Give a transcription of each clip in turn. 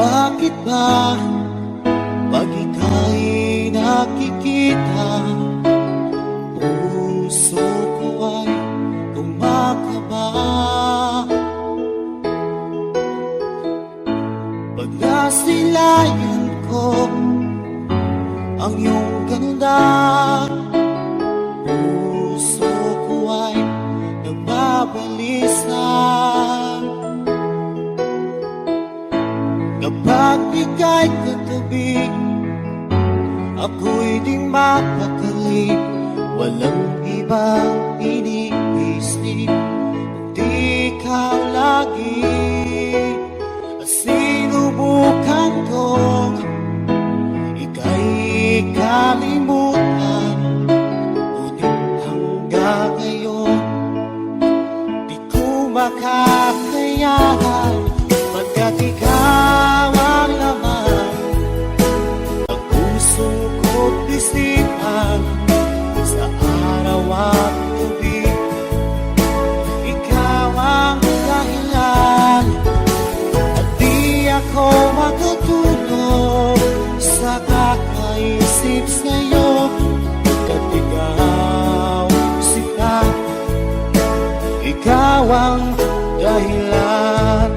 Bakit ba pag ika'y nakikita, puso ko ay kumakaba? Pag nasilayan ko ang iyong ganda, puso ko ay nagbabalisa. Kapag ika'y katabi, ako'y di mapakali. Walang ibang iniisip, kundi ikaw lagi. At sinubukan kong ika'y kalimutan, ngunit hanggang ngayon di ko makakayanan. Pagkat ikaw ang laman ng puso ko't isipan, sa araw at gabi ikaw ang dahilan. At di ako matutulog sa kakaisip sa'yo, pagkat ikaw sila, ikaw ang dahilan.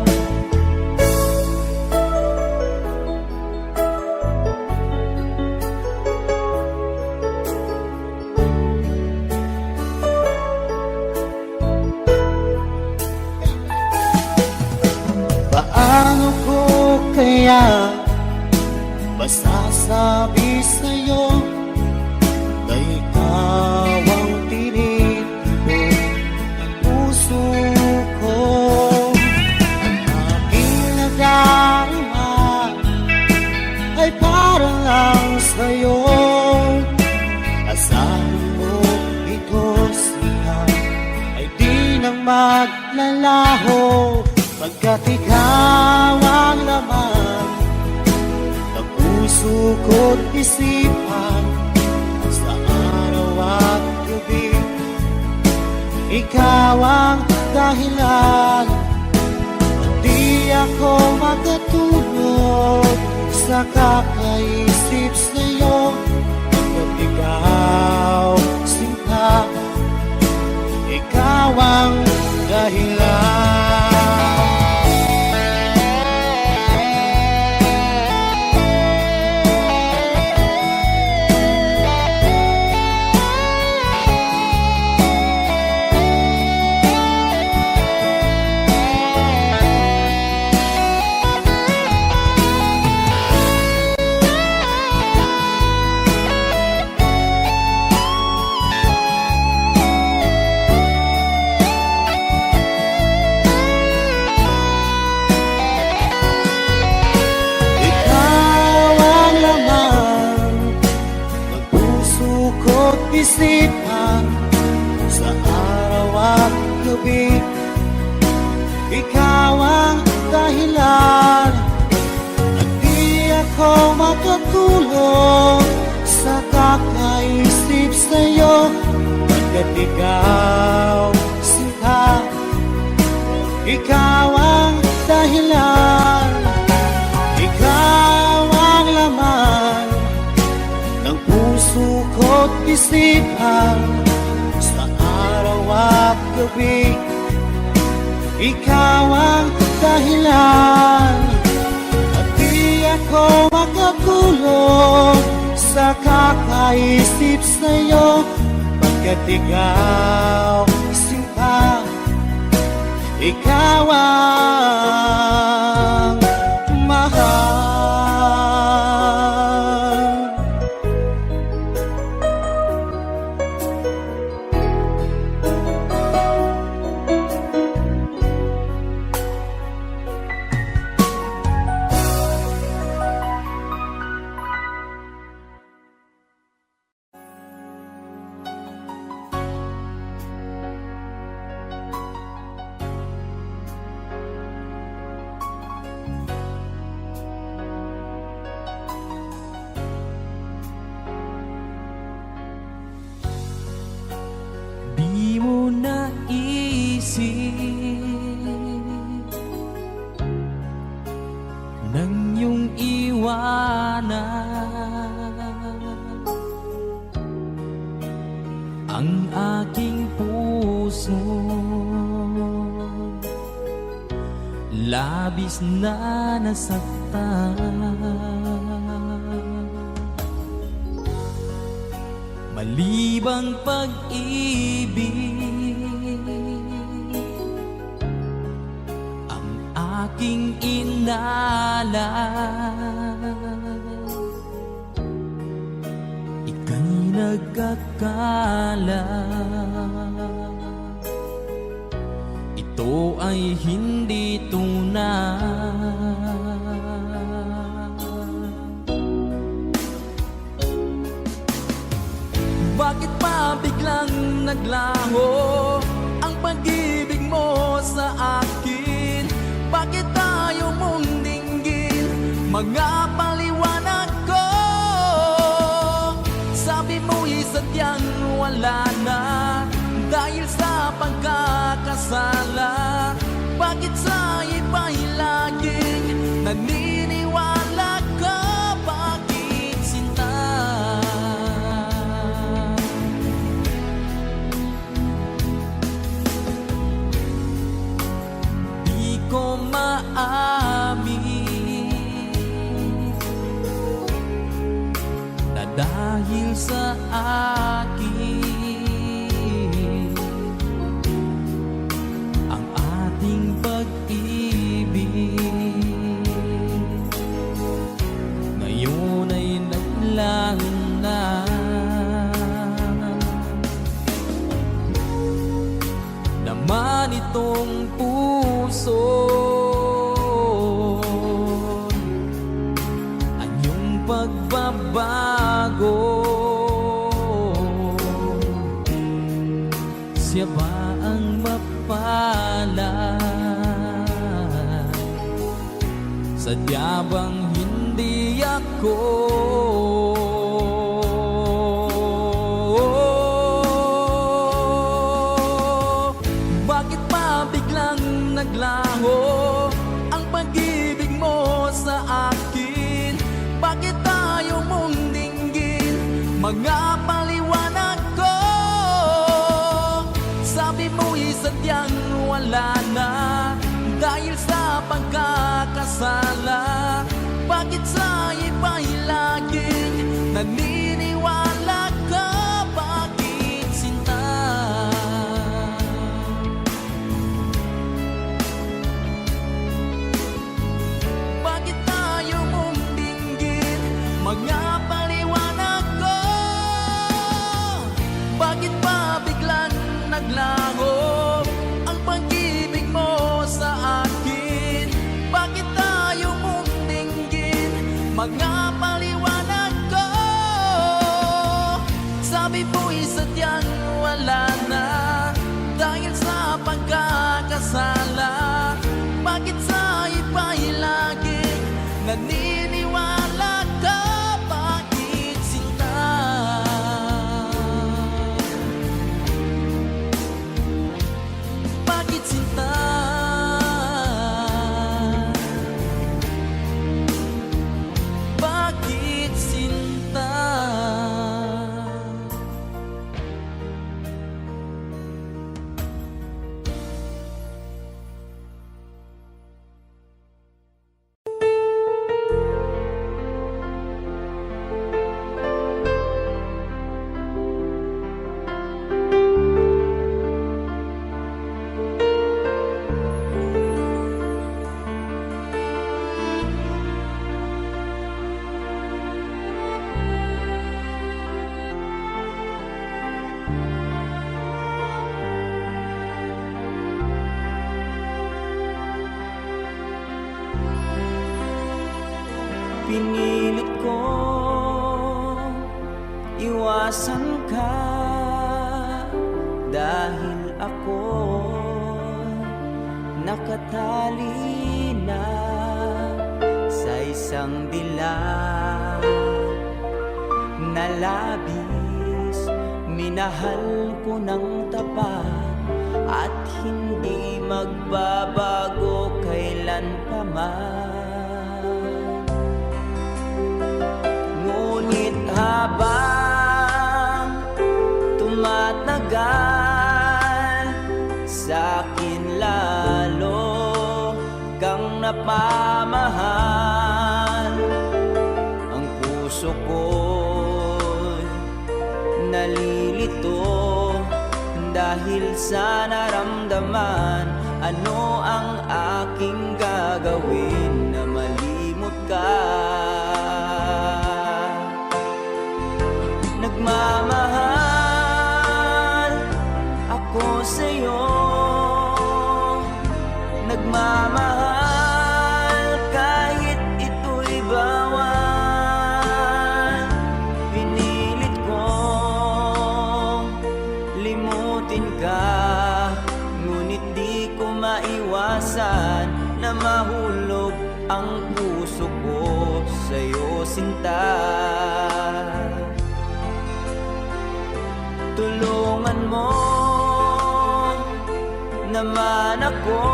Paano ko kaya masasabi sa'yo na ikaw ang tinitibok ng puso ko? Ang aking nadarama ay para lang sa'yo. Asahan mo ito siya ay di nang maglalaho, pagkat ikaw ang laman ng puso ko't isipan, sa araw at gabi ikaw ang dahilan. Di ako magkatulog sa kakaisip sa'yo, pagkat ikaw sinta, ikaw ang dahilan. Isipan sa araw at gabi, ikaw ang dahilan. At di ako makatulog sa kakaisip sa'yo, pagkat ikaw sinta, ikaw ang dahilan. Ikaw ang laman ng puso ko't isipan, sa araw at gabi ikaw ang dahilan. At di ako makatulog sa kakaisip sa'yo, pagkat ikaw sinta, ikaw ang mahal. liwanag ang aking puso. Labis na nasaktan, malibang pag-ibig ang aking inalay. Ika'y nagkakala, ito ay hindi tunay. Bakit pa biglang naglaho ang pag-ibig mo sa akin? Bakit tayo mong dinggin mga paliwanag ko? Sabi mo'y sadyang wala na dahil sa pagkakasala. Bakit sa iba'y laging naniniwala ka? Bakit sinta? Di ko maamin na dahil sa akin ang ating pag-ibig ngayon ay naglang na. Naman itong puso anyong pagbabago. Siya ba ang mapalad? Sadya bang hindi ako? Bakit pa biglang naglaho ang pag-ibig mo sa akin? Bakit tayo mong dinggin mga paliwanag ko? Sabi mo'y sadyang wala na dahil sa pagkakasala. Bakit sa iba'y laging naniniwala ka? Bakit sinta? Bakit tayo mong dinggin mga paliwanag ko? Bakit pa biglang naglaho ang pag-ibig mo sa akin? Bakit tayo mong dinggin mga paliwanag ko? Sabi mo'y sadyang wala na dahil sa pagkakasala. Bakit sa iba'y laging naniniwala ka? Bakit sinta? Bakit sinta? Bakit sinta? Pinilit ko iwasan ka dahil ako nakatali na sa isang dilag na labis. Minahal ko ng tapat at hindi magbabago kailan pa man. napamahal. Ang puso ko'y nalilito dahil sa naramdaman. Ano ang aking gagawin na malimot ka? Nagmamahal ako sa'yo, nagmamahal kahit ito'y bawal. Pinilit kong limutin ka, ngunit di ko maiwasan na mahulog ang puso ko sa'yo, sinta. Tulungan mo naman ako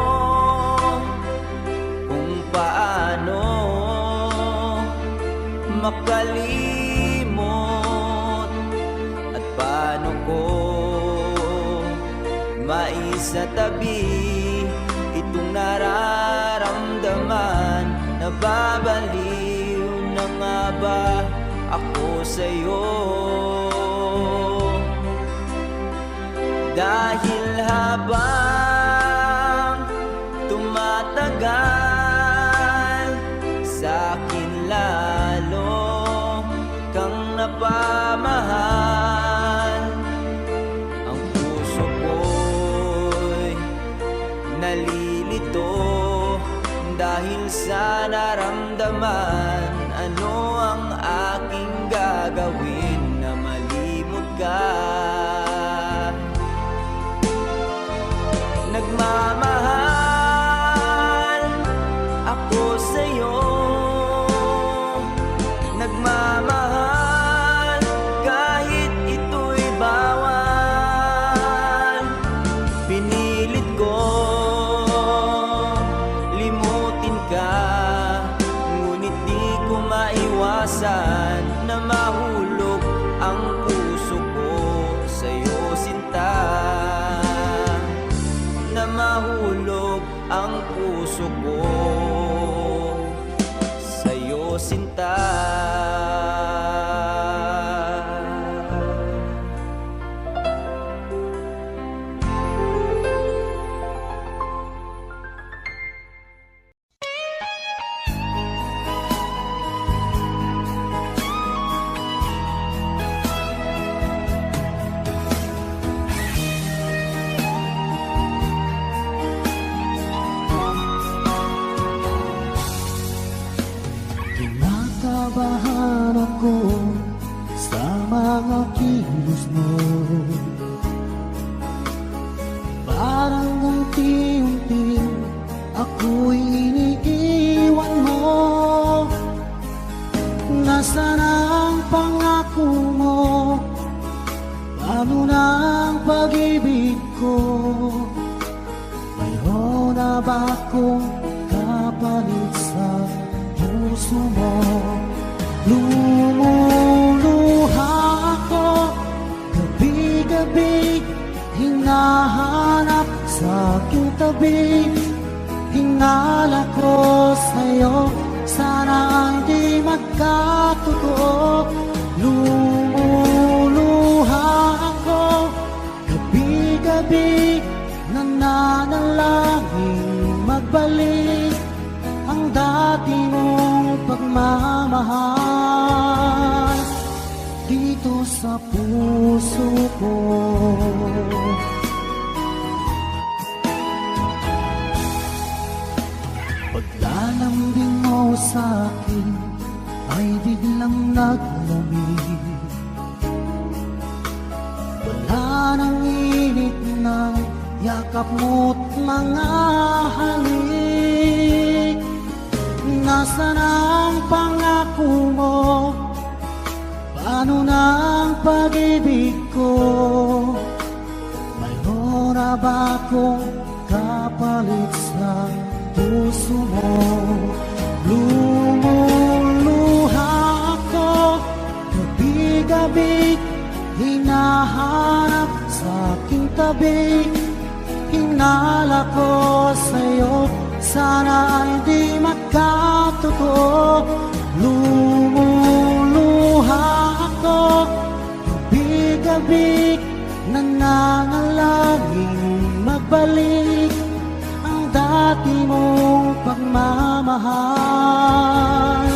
kung paano makalimot at paano ko maisatabi itong nararamdaman. Nababaliw na nga ba ako sa'yo? Dahil habang tumatagal, sa'kin lalo kang napamahal. Ang puso ko'y nalilito dahil sa naramdaman. Ano ang aking gagawin na malimot ka? Nagmamahal ako sa'yo, nagmamahal kahit ito'y bawal. Pinilit ko limutin ka, ngunit di ko maiwasan na mahulog ang puso ko sa'yo, sinta. Na mahulog ang puso ko sa'yo, sinta. Kinakabahan ako sa mga kilos mo, parang unti-unti ako'y iniiwan mo. Nasaan ang pangako mo? Paano na ang pag-ibig ko? Mayroon na ba akong kapalit sa puso mo? Lumuluha ako gabi-gabi, hinahanap sa aking tabi. Hinala ko sa'yo, sana hindi magkatotoo. Lumuluha ako gabi-gabi, nananalangin magbalik ang dati mong pagmamahal dito sa puso ko. Paglalambing mo sa'kin ay biglang naglamig. Wala nang init ng yakap mo't mga halik. Nasaan ang pangako mo? Paano na ang pag-ibig ko? Mayroon na ba akong kapalit sa puso mo? Lumuluha ako gabi-gabi, hinahanap sa aking tabi. Hinala ko sa'yo, sana ay di magkatotoo. Lumuluha ako, bigabig, nangangalangin magbalik ang dati mong pagmamahal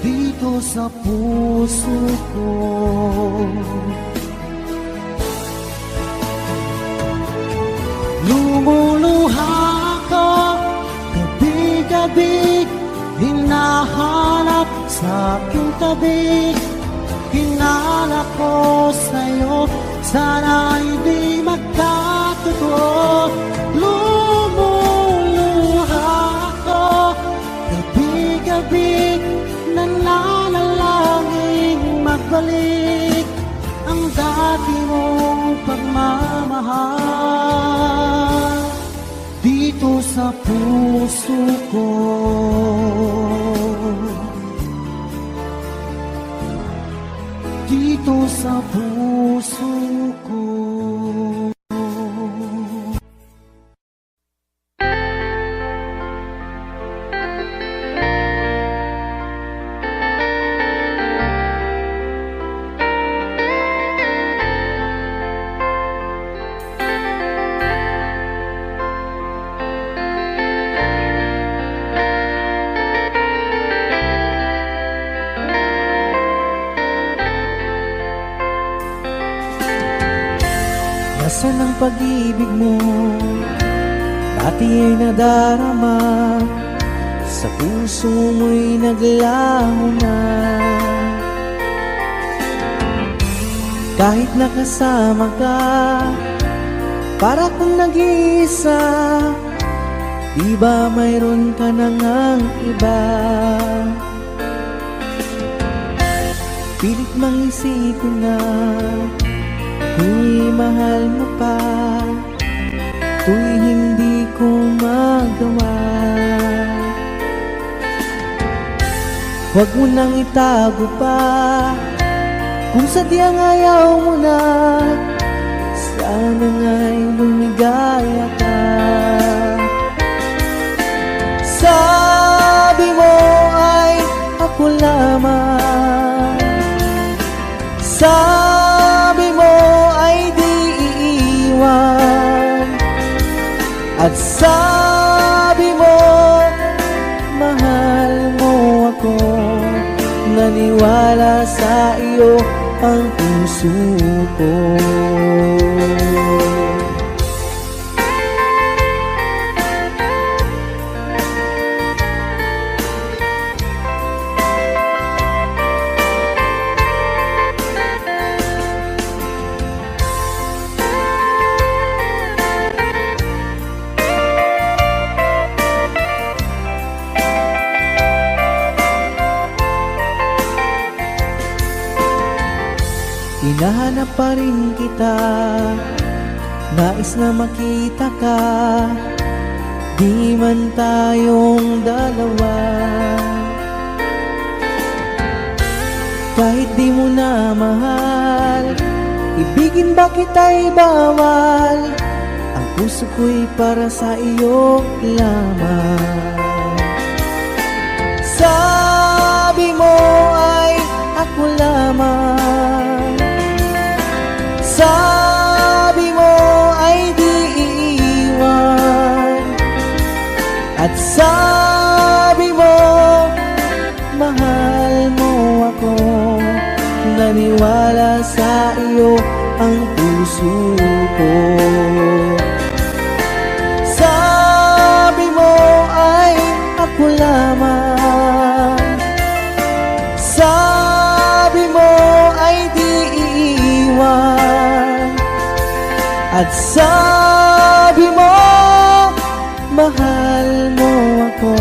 dito sa puso ko. Lumuluha ako, kabig-kabig, hinahanap sa aking tabi. Hinala ko sa'yo, sana ay di magkatotoo. Lumuluha ako, kabig-kabig, nananalangin magbalik ang dati mong pagmamahal dito sa puso ko. Dito sa puso ko. Nasaan ang pag-ibig mo? Dati ay nadarama, sa puso mo'y naglaho na. Kahit nakasama ka, para kung nag-iisa, di ba mayroon ka na ngang iba? Pilit mang isipin na tuw'y mahal mo pa, tuw'y hindi ko magawa. Huwag mo nang itago pa, kung sadyang ayaw mo na, sana nga'y lumigaya ka. Sabi mo ay ako lamang, sabi mo ay di iiwan, at sabi mo mahal mo ako. Naniwala sa iyo ang puso ko. Hinahanap pa rin kita, nais na makita ka, di man tayong dalawa. Kahit di mo na mahal, ibigin ba kita'y bawal? Ang puso ko'y para sa iyo lamang. Sabi mo ay ako lamang, sabi mo ay di iiwan, at sabi mo mahal mo ako. Naniwala sa iyo ang puso ko. Sabi mo ay ako lamang, sabi mo ay di iiwan, at sabi mo mahal mo ako.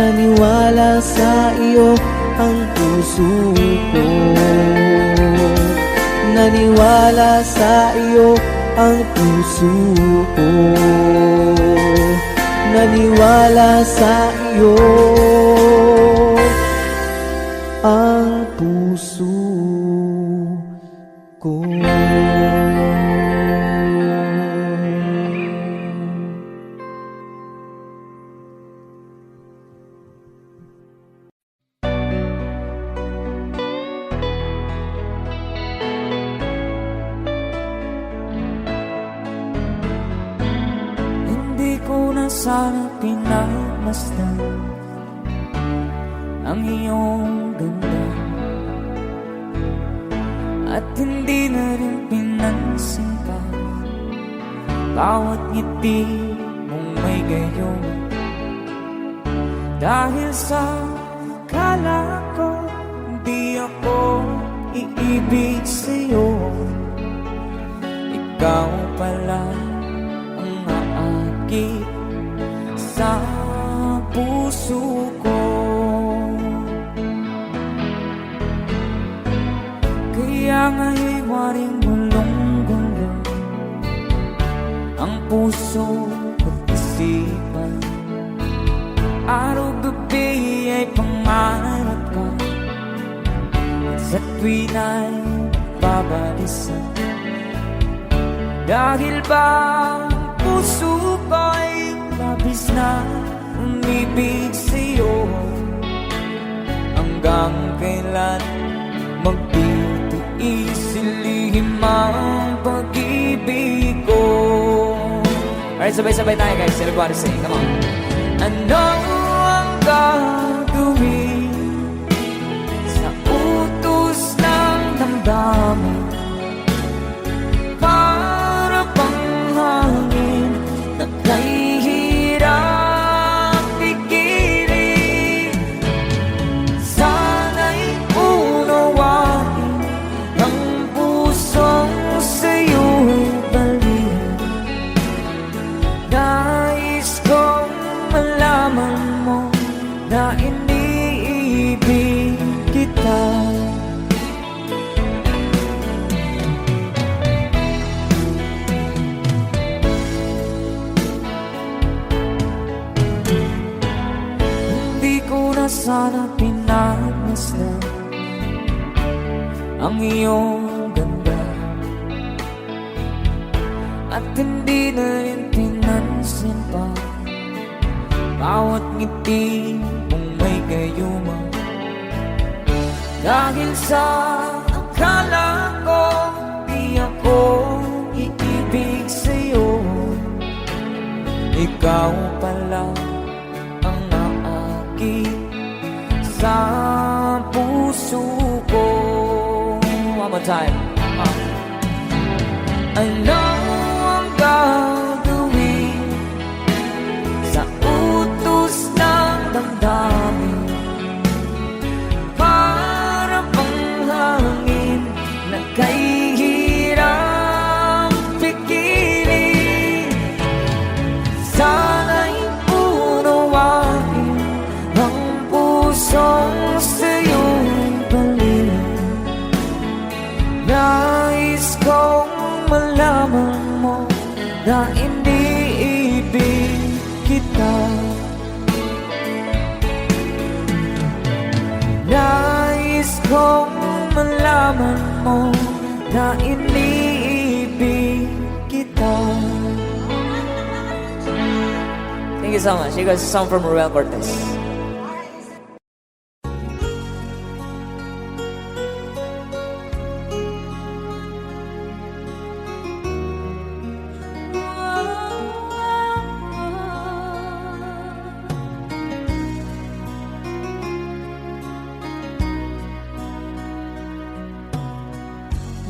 Naniwala sa iyo ang puso ko. Naniwala sa iyo ang puso ko. Naniwala sa iyo ang puso ko. sana pinagmasdan ang iyong ganda, at hindi na rin pinansin pa bawat ngiti mong may gayon. Dahil sa akala ko di ako iibig sa'yo, ikaw pala ang aakit sa puso ko. Kaya nga'y waring gulong-gulong ang puso at isipan. Araw-gabi ay pangarap ka, sa tuwin ay babalisan. Dahil ba ang puso ko'y labis na umibig sa'yo, hanggang kailan magtitiis ilihim ang pag-ibig ko. Alright, sabay-sabay tayo guys. Everybody sing, come on. Ano ang gagawin sa utos ng damdamin? Para bang hangin na kay hirap pigilan. Sana'y unawain ang pusong sa'yo'y baliw. Nais kong malaman mo na iniibig kita. Hindi ko na sana pinagmasdan ang iyong ganda, at hindi na rin pinansin pa bawat ngiti mong may gayuma. Dahil sa akala ko di ako iibig sa'yo, ikaw pala ang naakit sa puso ko. One more time. Ano ang gagawin sa utos ng damdamin? Para bang hangin na kay hirap pigilan. Sana'y unawain ang pusong sa'yo'y baliw. Nais kong malaman mo na iniibig kita. Nais kong malaman mo na iniibig kita. Thank you so much. You guys, a song from Ruel Cortez.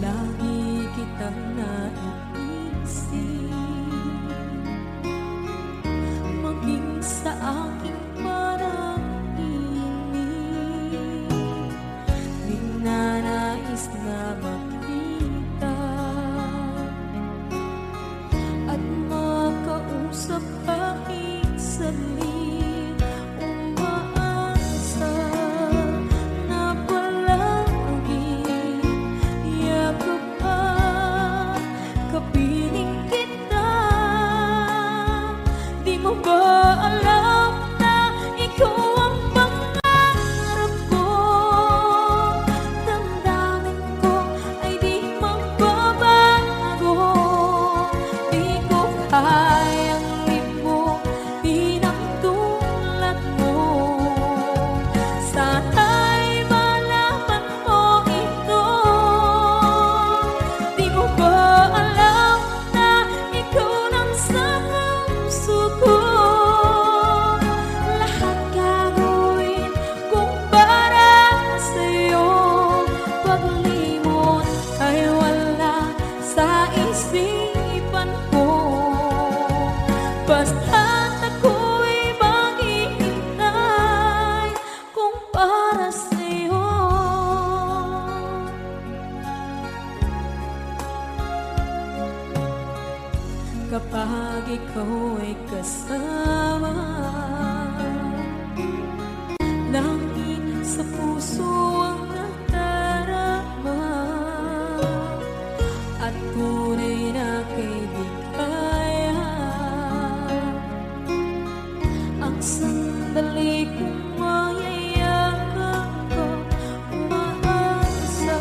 Lagi kitang naiisip, maging sa aking paraan. ikaw ay kasama. Langit sa puso ang nadarama, at tunay na kaibigan. Ang sandali kong mayayakap ko, umaasa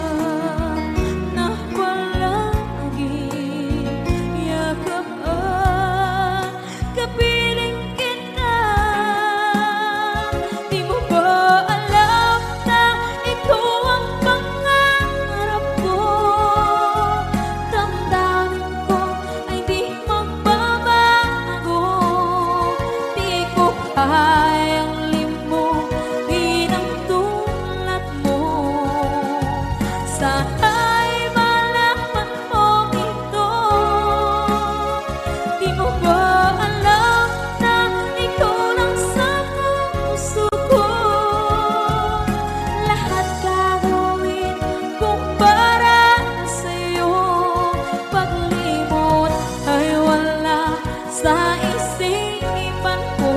na palagi yakap at kapiling kita. Di mo ba alam na ito ang pangarap ko? Damdamin ko ay di magbabago. Di ko kayang limutin ang tulad mo. Sana'y malaman mo ito. Di mo ba alam na ikaw lang sa puso ko? Lahat gagawin kung para sa'yo. Paglimot ay wala sa isipan ko.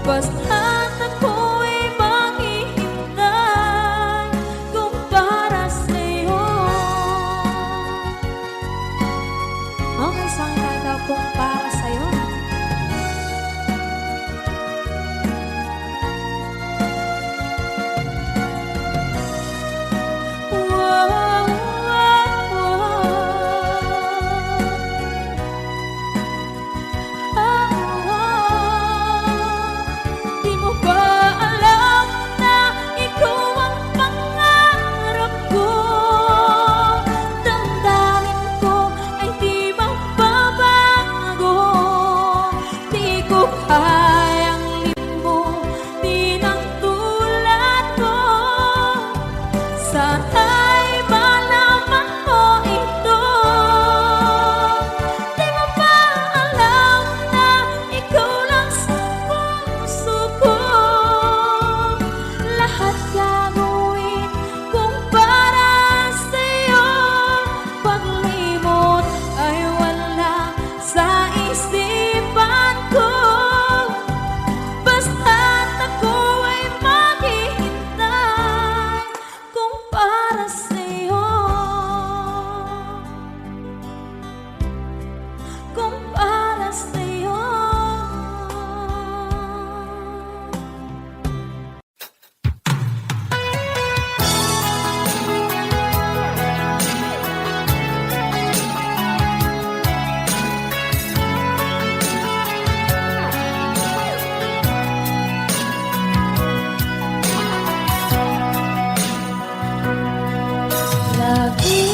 Basta't ako'y maghihintay kung para sa'yo. Okay, saan ka daw kung para sa'yo? Wow, wow, Di mo ba alam na ikaw ang pangarap ko? Damdamin ko ay di magbabago. Di ko kayang limutin ang tulad mo. Sana'y malaman mo ito. Di mo ba alam na ikaw lang sa puso ko? Lahat gagawin kung para sa'yo. Paglimot ay wala sa isipan ko. Basta't ako ay maghihintay kung para sa'yo. Kung para sa'yo. Lagi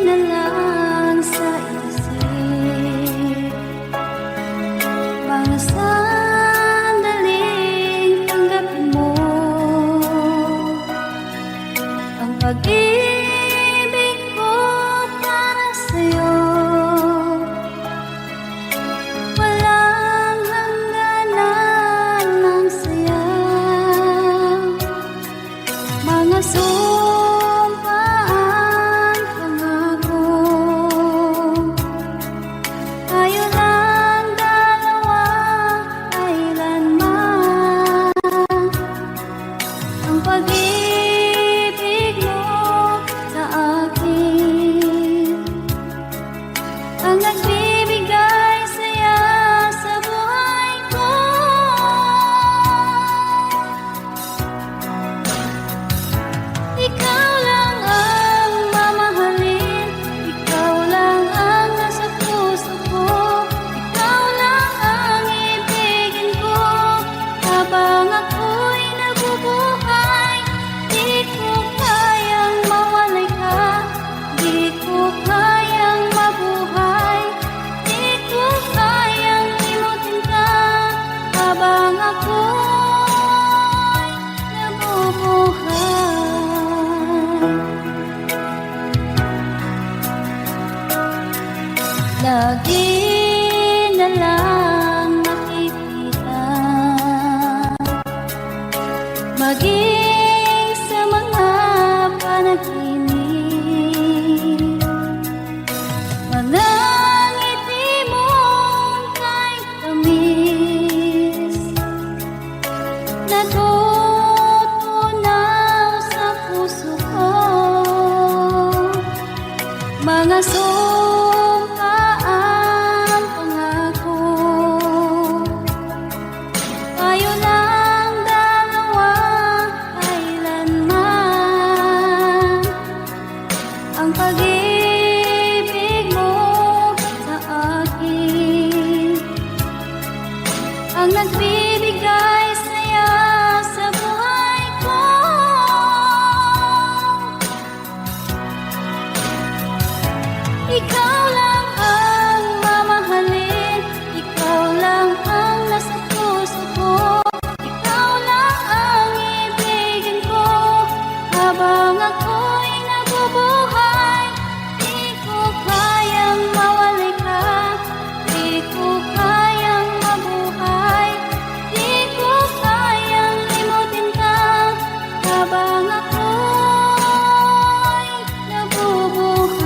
na lang sa isip mga sandaling tanggapin mo ang pag-ibig ko para sa'yo. Walang hangganan ng saya, mga sumpaan, pangako. Tayo lang dalawa, kailanman. Ang pag-ibig mo sa akin ang nagbibigay saya sa buhay ko. Ikaw lang ang mamahalin, ikaw lang ang nasa puso ko. Ikaw lang ang ibigin ko habang ako'y nabubuhay. Di ko kayang mawalay ka, di ko kayang mabuhay. Di ko kayang limutin ka habang ako'y nabubuhay. Lagi na lang makikita, maging sa mga panaginip. Mga ngiti mo magbibigay saya sa buhay ko. Ikaw lang ang mamahalin, ikaw lang ang nasa puso ko, ikaw lang ang ibigin ko habang ako'y nabubuhay. Di ko kayang mawalay ka, di ko kayang mabuhay, di ko kayang limutin ka habang ako'y nabubuhay.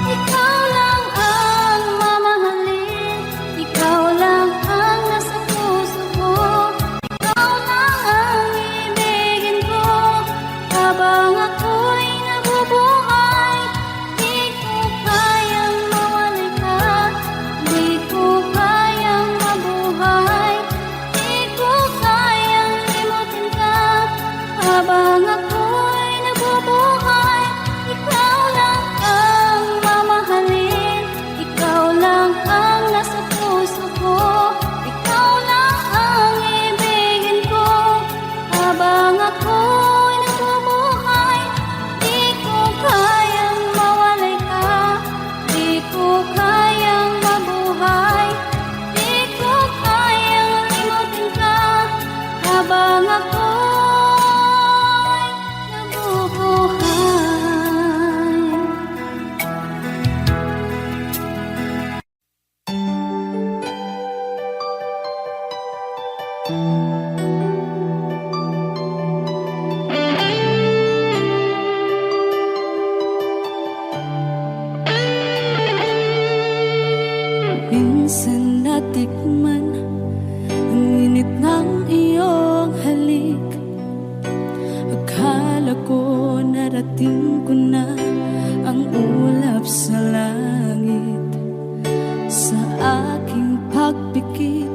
Ikaw lang ang mamahalin, ikaw lang ang nasa puso ko, ikaw lang ang ibigin ko habang ako'y nabubuhay. Di ko kayang mawalay ka, di ko kayang mabuhay, di ko kayang limutin ka habang ako'y nabubuhay. Ikaw lang ang mamahalin, ikaw lang ang nasa puso ko, ikaw lang ang ibigin ko habang ako'y nabubuhay. Di ko kayang mawalay ka, di ko kayang mabuhay, di ko kayang limutin ka habang ako'y nabubuhay. Minsan natikman ang init ng iyong halik. Akala ko narating ko na ang ulap sa langit. Sa aking pagpikit,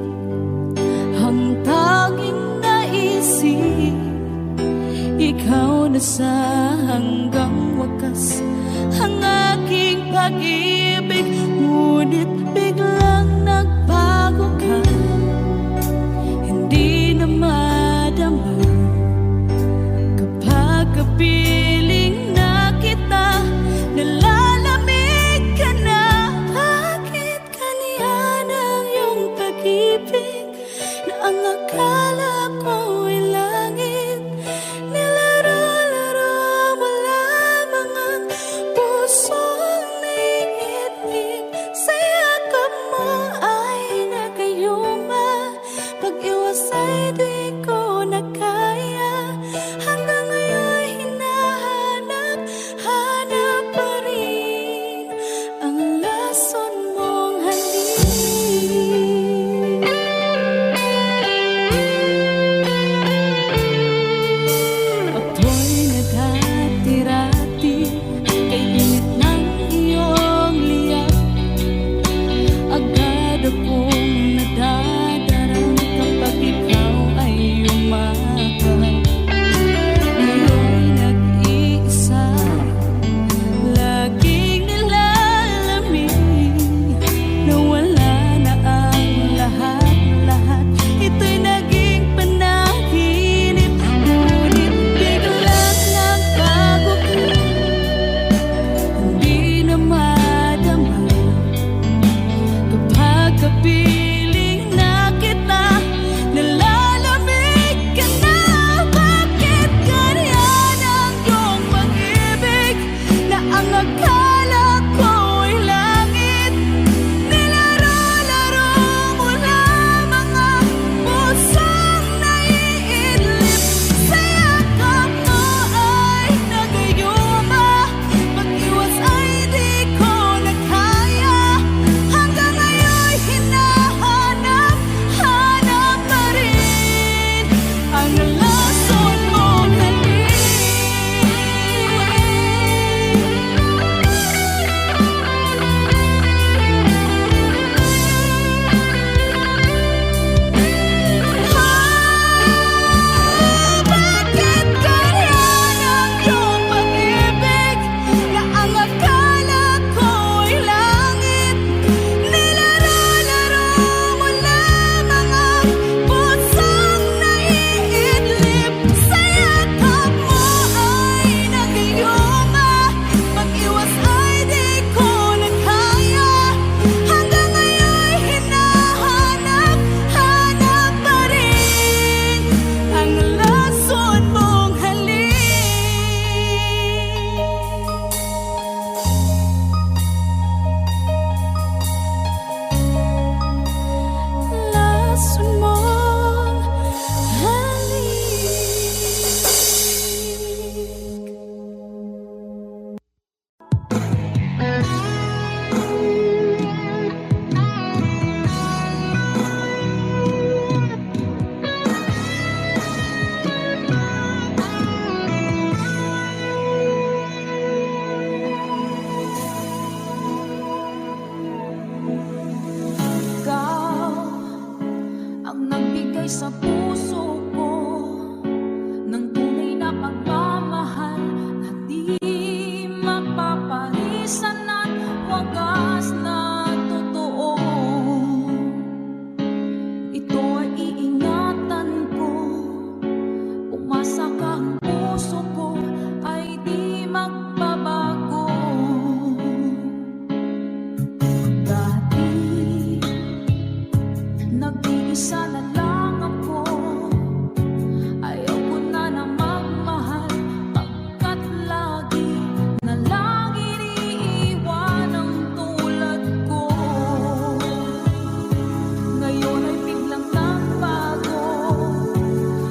ang tanging naisip, ikaw na sa hanggang wakas ang aking pag-ibig. Ngunit biglang nagbago ka, hindi na madama kapag kapiling na kita. Nalalamig ka na, bakit kaniyan ang iyong pag-ibig na ang akala ko'y langit? Nilaro-laro mo lamang ang pusong naiinig. Sa yakap mo ay nagayuma, pag-iwas ay di ko na kaya. Hanggang ngayon hinahanap, hanap pa rin ang lason mong halik. Ako'y naghatirati kay init ng iyong liyak. Agad akong nadadarang kapag ikaw ay umakyat. sa puso ko ng tunay na pagmamahal na di mapapalisan at wagas na totoo. Ito ay iingatan ko, umasa ka ang puso ko ay di magbabago. Dati nag-iisa na lang ako, ayaw ko na na magmahal pagkat lagi na lang iniiwan ang tulad ko. Ngayon ay biglang nagbago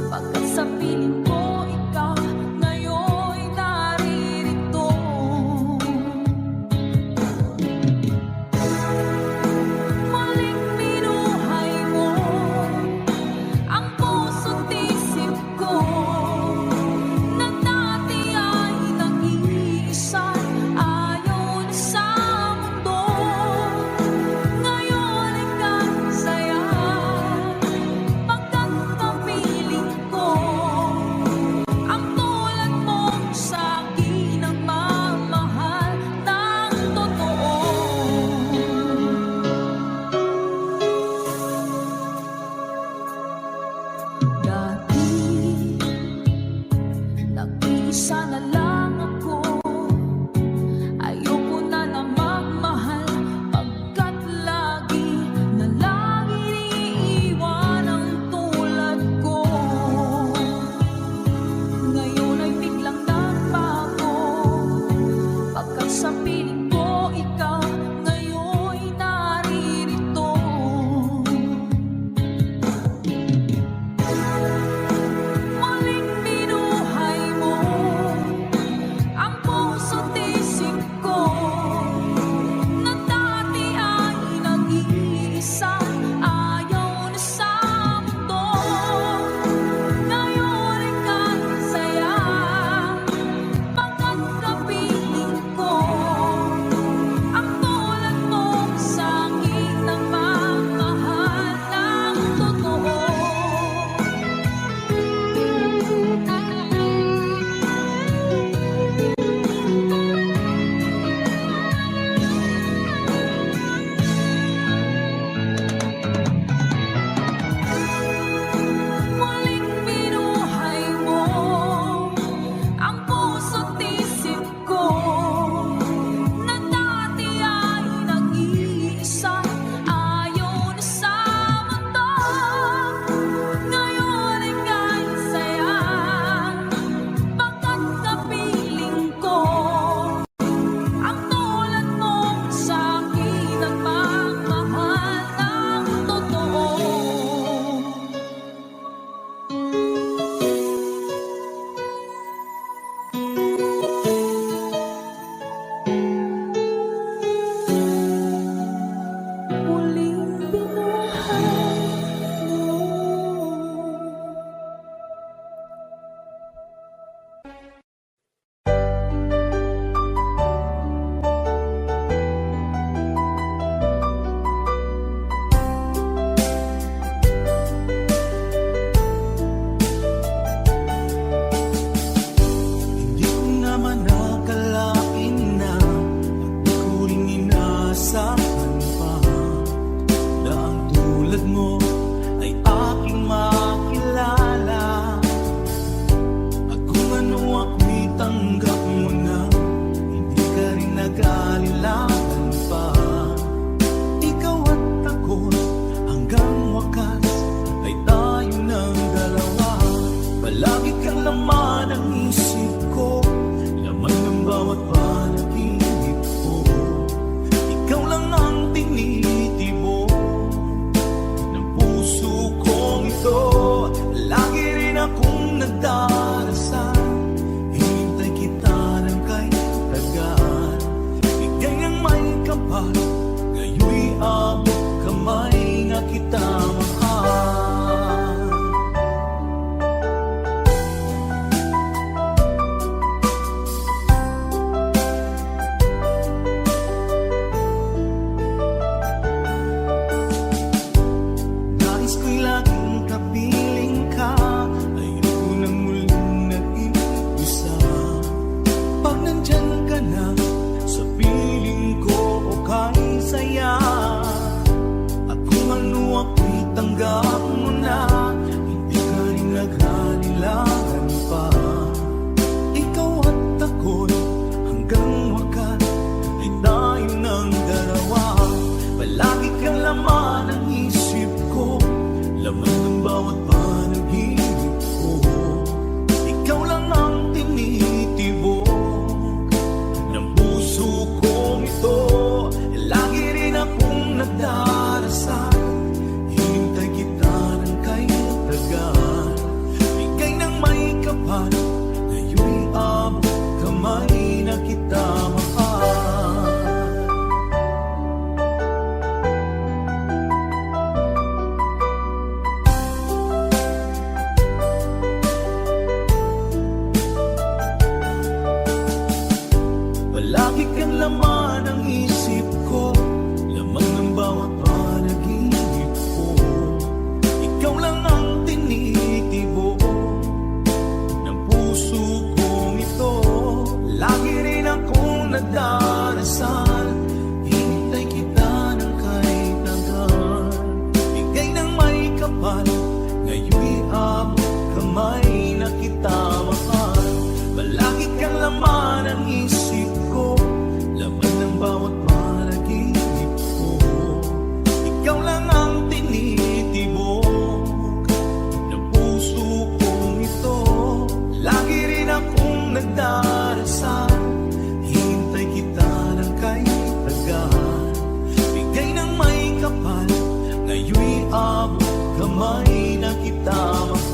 pagkat sa piling ko ikaw ngayon'y naririto. Muling binuhay mo ang puso't isip ko na dati ay nag-iisa, ayaw na sa mundo. Ngayon ay kasaya pagkat kapiling ko ang tulad mo sa'kin ang mamahal ng totoo. Dati nag-iisa na lang ako, ayoko na na magmahal pagkat lagi na lang iniiwan ang tulad ko. Ngayon ay biglang nagbago pagkat sa piling ko ikaw ngayon'y naririto. Muling binuhay mo kamay na kita mahal. Palagi kang laman ng isip ko, laman ng bawat panaginip ko. Ikaw lang ang tinitibok ng puso kong ito. Lagi rin akong nagdarasal, hintay kita ng kay tagal. Bigay ng may kapal, ngayon'y abot kamay na kita mahal.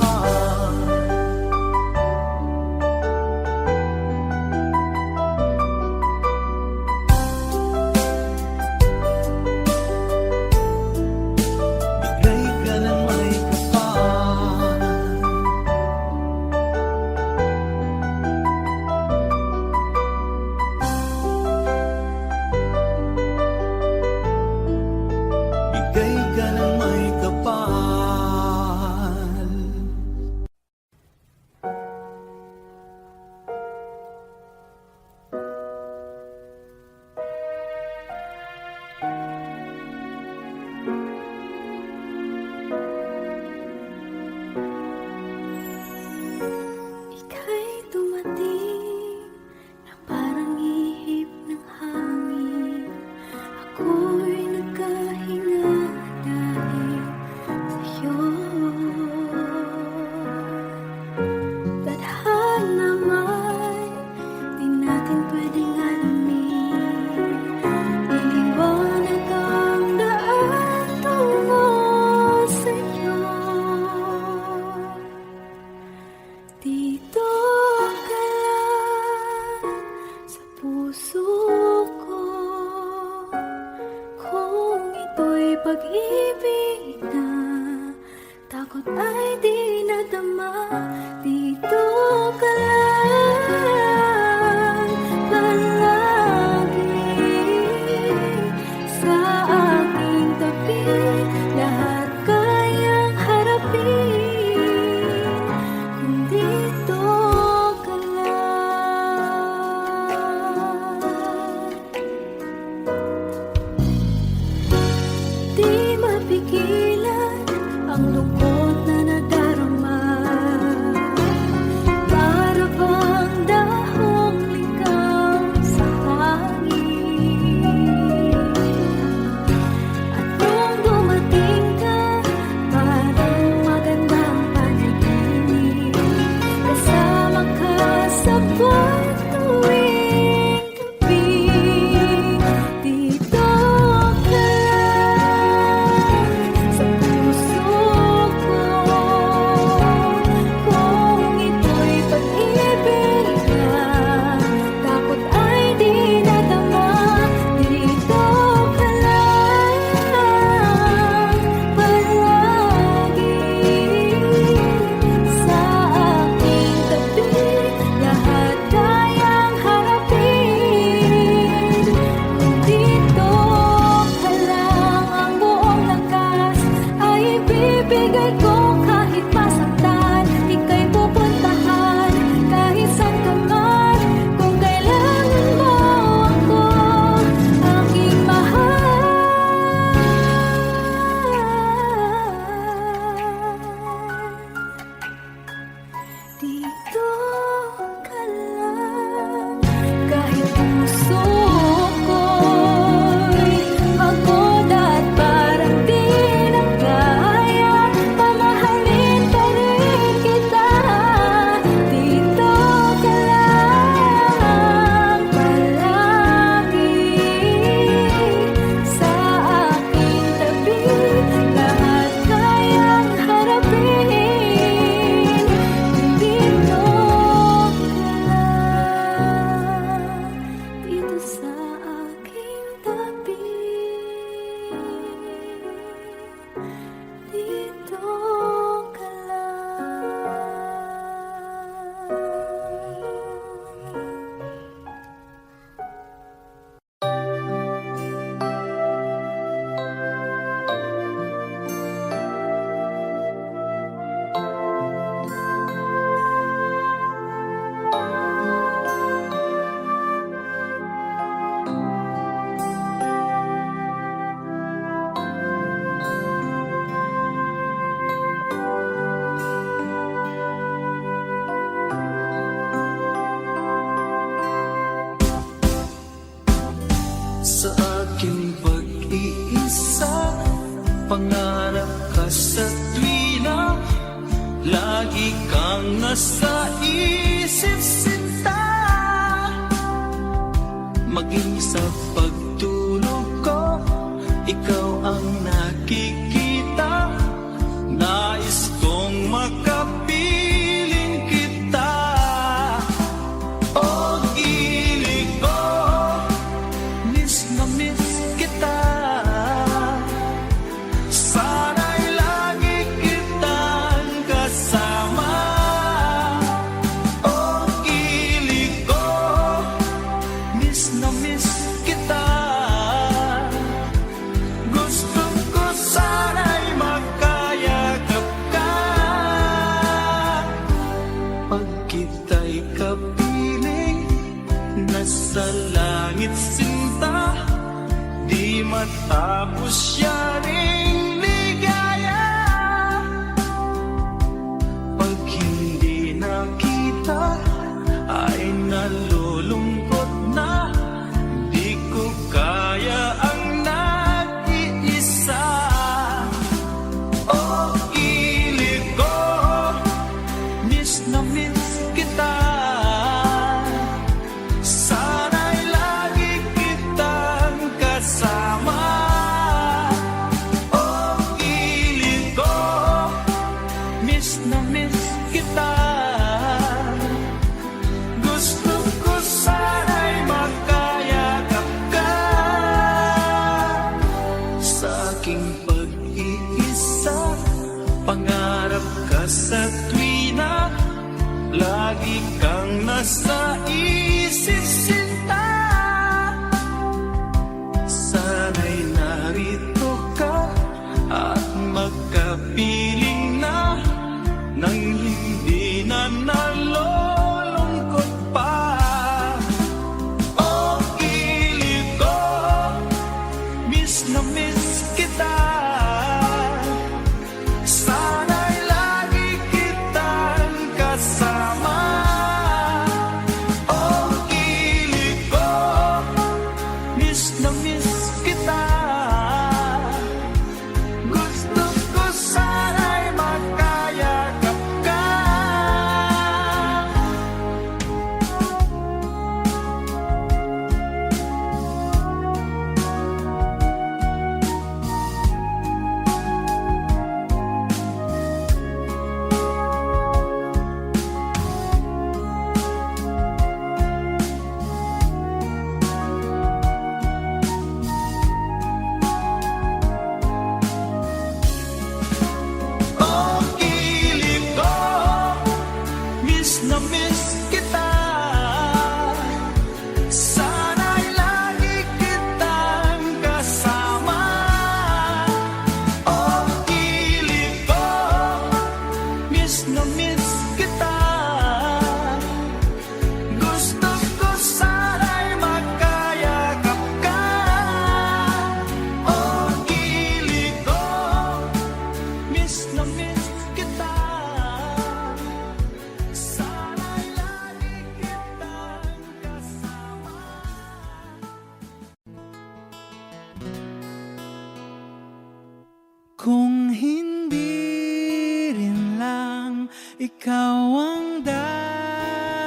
pangarap ka sa tuwina, lagi kang nasa isip sinta. Maging sa pagtulog ko, ikaw ang nakikita. Nais kong makapiling kita. O ilig ko, miss na miss kita. Sana'y lagi kitang kasama. O ilig ko, miss na miss kita. Gusto ko sana'y makayakap ka. Pag kita'y kapiling, nasa langit sinta, di matapos siya ring ligaya. Pag hindi nakita, ay nalulungkot na, di ko kaya ang nag-iisa. O ilig ko, miss na miss kita. Sana'y lagi kitang kasama. O ilig ko, miss na miss kita. Gusto ko sana'y makayakap ka. Sa aking pag-iisa, pangarap ka sa tuwina, lagi kang nasa isip sinta. Sana'y narito ka at magkapiling na, nang hindi na nalulungkot pa. O ilig ko, miss na miss kita. Sana'y lagi kitang kasama. O ilig ko, miss na miss kita. Gusto ko sana'y makayakap ka. O ilig ko, miss na miss kita. Sana'y lagi kitang kasama. O ilig ko, miss na miss kita. Gusto ko sana'y makayakap ka. O ilig ko, miss na miss kita. Sana'y lagi kitang kasama. Kung hindi rin lang ikaw ang dahilan,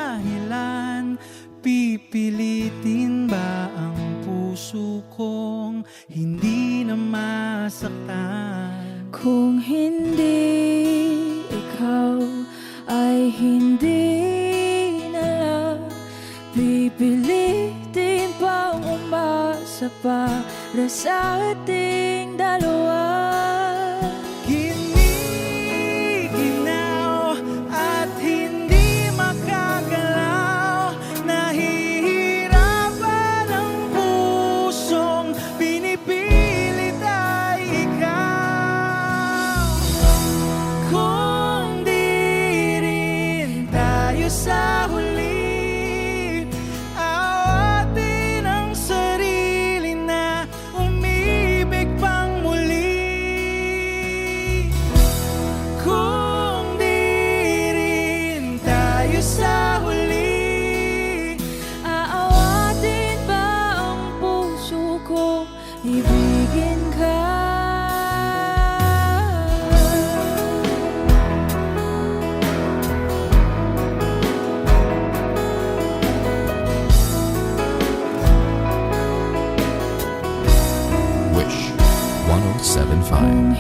pipilitin ba ang puso kong hindi na masaktan? Kung hindi ikaw ay hindi na lang, pipilitin pang umasa para sa ating dalawa. Giniginaw at hindi makagalaw, nahihirapan ang pusong pinipilit ay ikaw. Kung di rin tayo sa huli, awatin ang sarili na umibig pang muli. Kung di rin tayo sa huli, Aawatin ba ang puso ko, ibigin ka?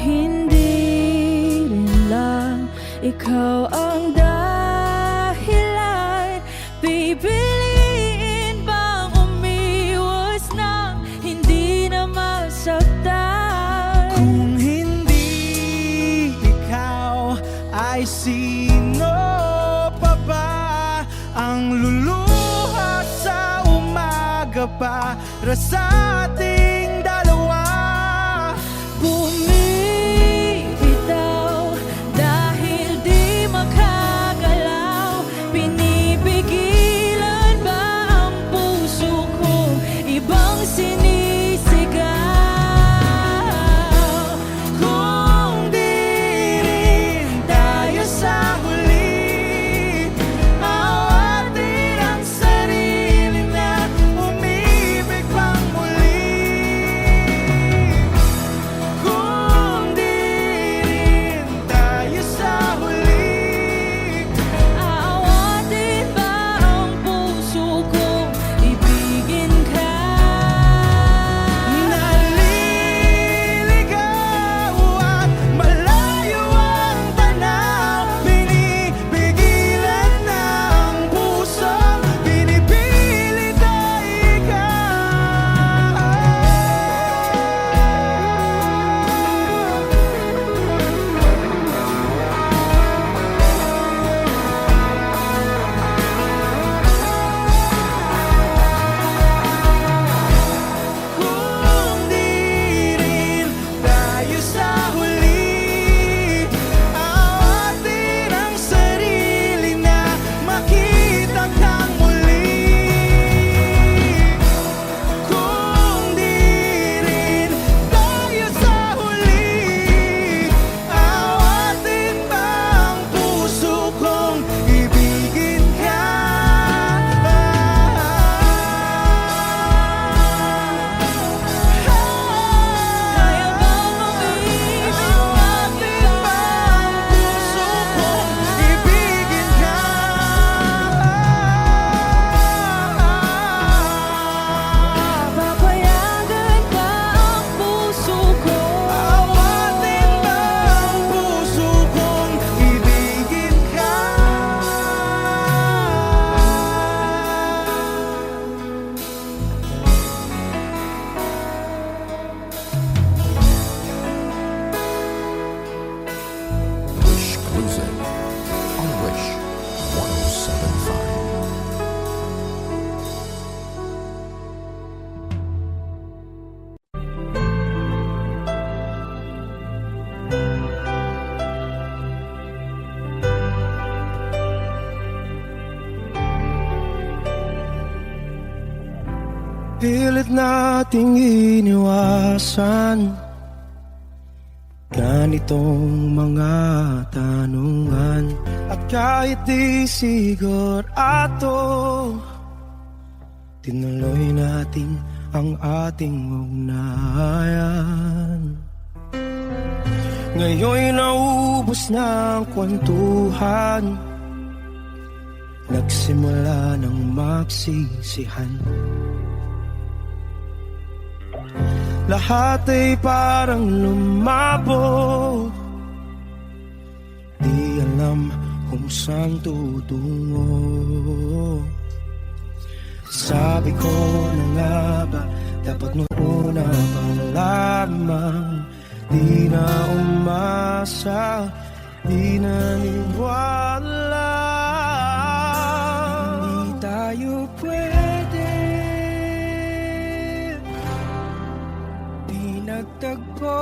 hindi rin lang ikaw ang dahilan, pipiliin bang umiwas nang hindi na masaktan? Kung hindi ikaw, ay sino pa ba ang luluha sa umaga para sa ating dalawa? Bumibitaw dahil di makagalaw, pinipigilan ba ang puso kong ibang sinisigaw? Kung di rin tayo sa huli, awatin ang sarili na umibig pang muli. Kung di rin tayo sa huli, Aawatin ba ang puso kong ibigin ka? naliligaw at malayo ang tanaw, pinipigilan ng puso, pinipilit ay Kung di rin tayo sa huli, awatin ang sarili na makita kang muli. Kung di rin tayo sa huli, awatin ba ang puso kong ibigin ka? Kaya bang umiibig Awatin ba ang puso kong ibigin ka? Papayagan ba ang puso ko? Awatin ba ang puso kong ibigin ka? Wish Cruising on Wish 1075. Pilit nating iniwasan ganitong mga tanungan, at kahit di sigurado, tinuloy natin ang ating ugnayan. Ngayon'y naubos na ang kwentuhan, nagsimula ng magsisihan. Lahat ay parang lumabo, di alam kung saan tutungo. Sabi ko na nga ba, dapat nung una pa lamang, di na umasa, di naniwala. Hindi tayo pwede, di nagtagpo,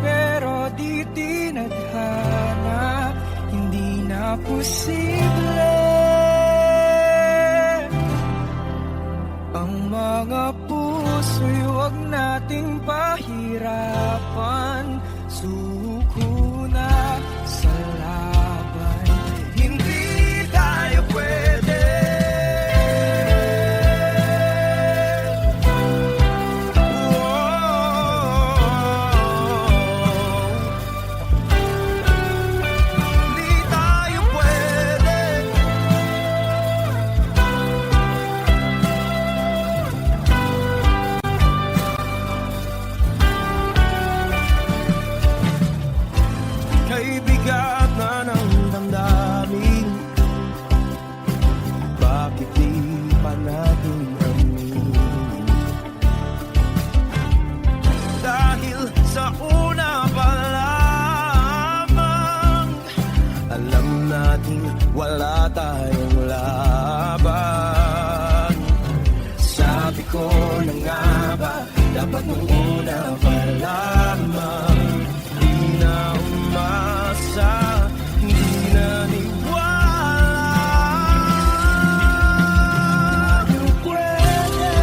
pero di tinadhana, hindi na posible ang mga puso'y huwag nating pahirapan. Suko na sa laban, hindi tayo pwede. Hindi tayo pwede. nating wala tayong laban. Sabi ko na nga ba, dapat nung una pa lamang. Di na umasa, di na niwala. Yung pwede,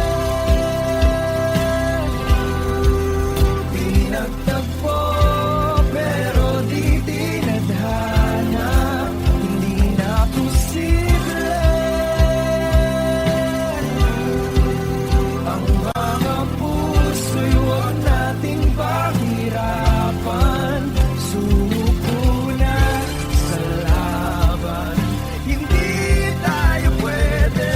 pinagtagpo, pero di tinadhana. Hindi na posible ang mga puso'y huwag nating pahirapan. Suko na sa laban, hindi tayo pwede.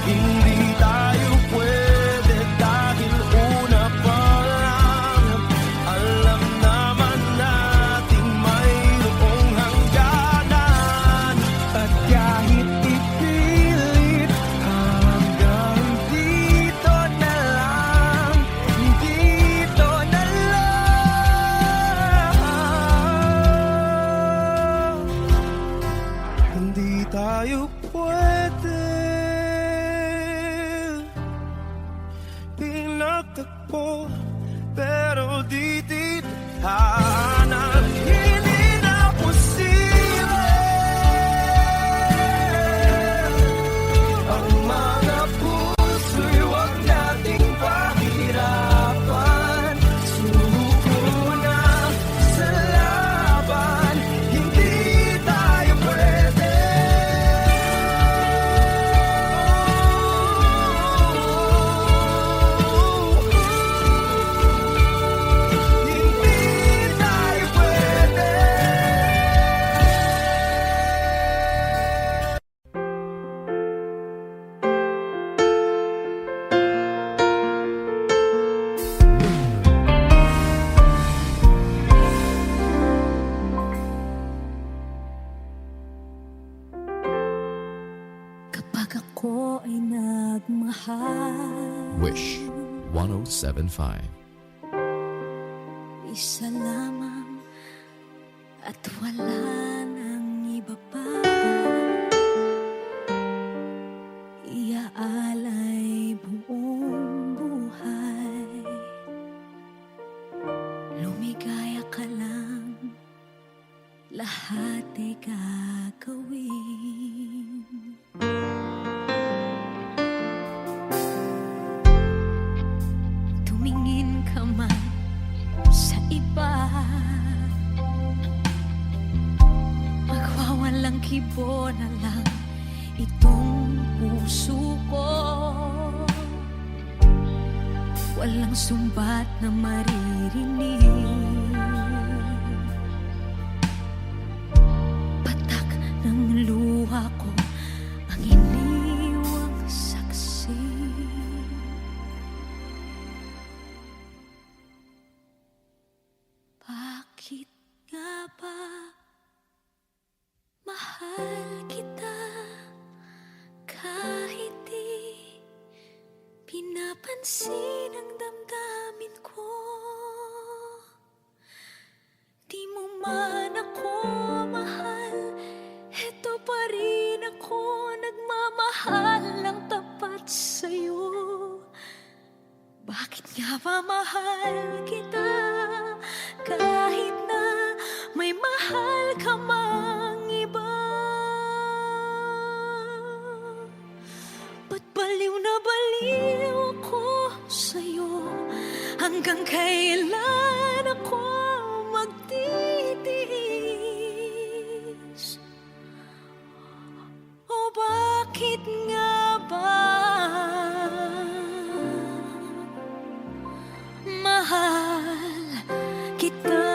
Hindi tayo pwede dahil una pa lang alam naman nating mayroong hangganan. At kahit ipilit hanggang dito na lang, dito na lang. Hindi tayo pwede. Pinagtagpo, pero di tithanan. Hindi na posible ang mga puso'y huwag nating pahirapan. Suko na sa laban, hindi tayo pwede. Hindi tayo pwede. Kapag ako ay nagmahal, Wish 1075. isa lamang at wala nang iba pa. Iaalay buong buhay, lumigaya ka lang, lahat ay gagawin. Tumingin ka man sa iba, magwawalang kibo na lang itong puso ko. Walang sumbat na maririnig, patak ng luha ko ang iniwang saksi. Bakit nga ba mahal kita kahit di pinapansin ang damdamin ko? Di mo man ako mahal, eto pa rin ako nagmamahal ng tapat sa'yo. Bakit nga ba mahal kita kahit na may mahal ka mang iba? Ba't baliw na baliw ako sa'yo? Hanggang kailan ako magtitiis? O bakit nga ba mahal kita?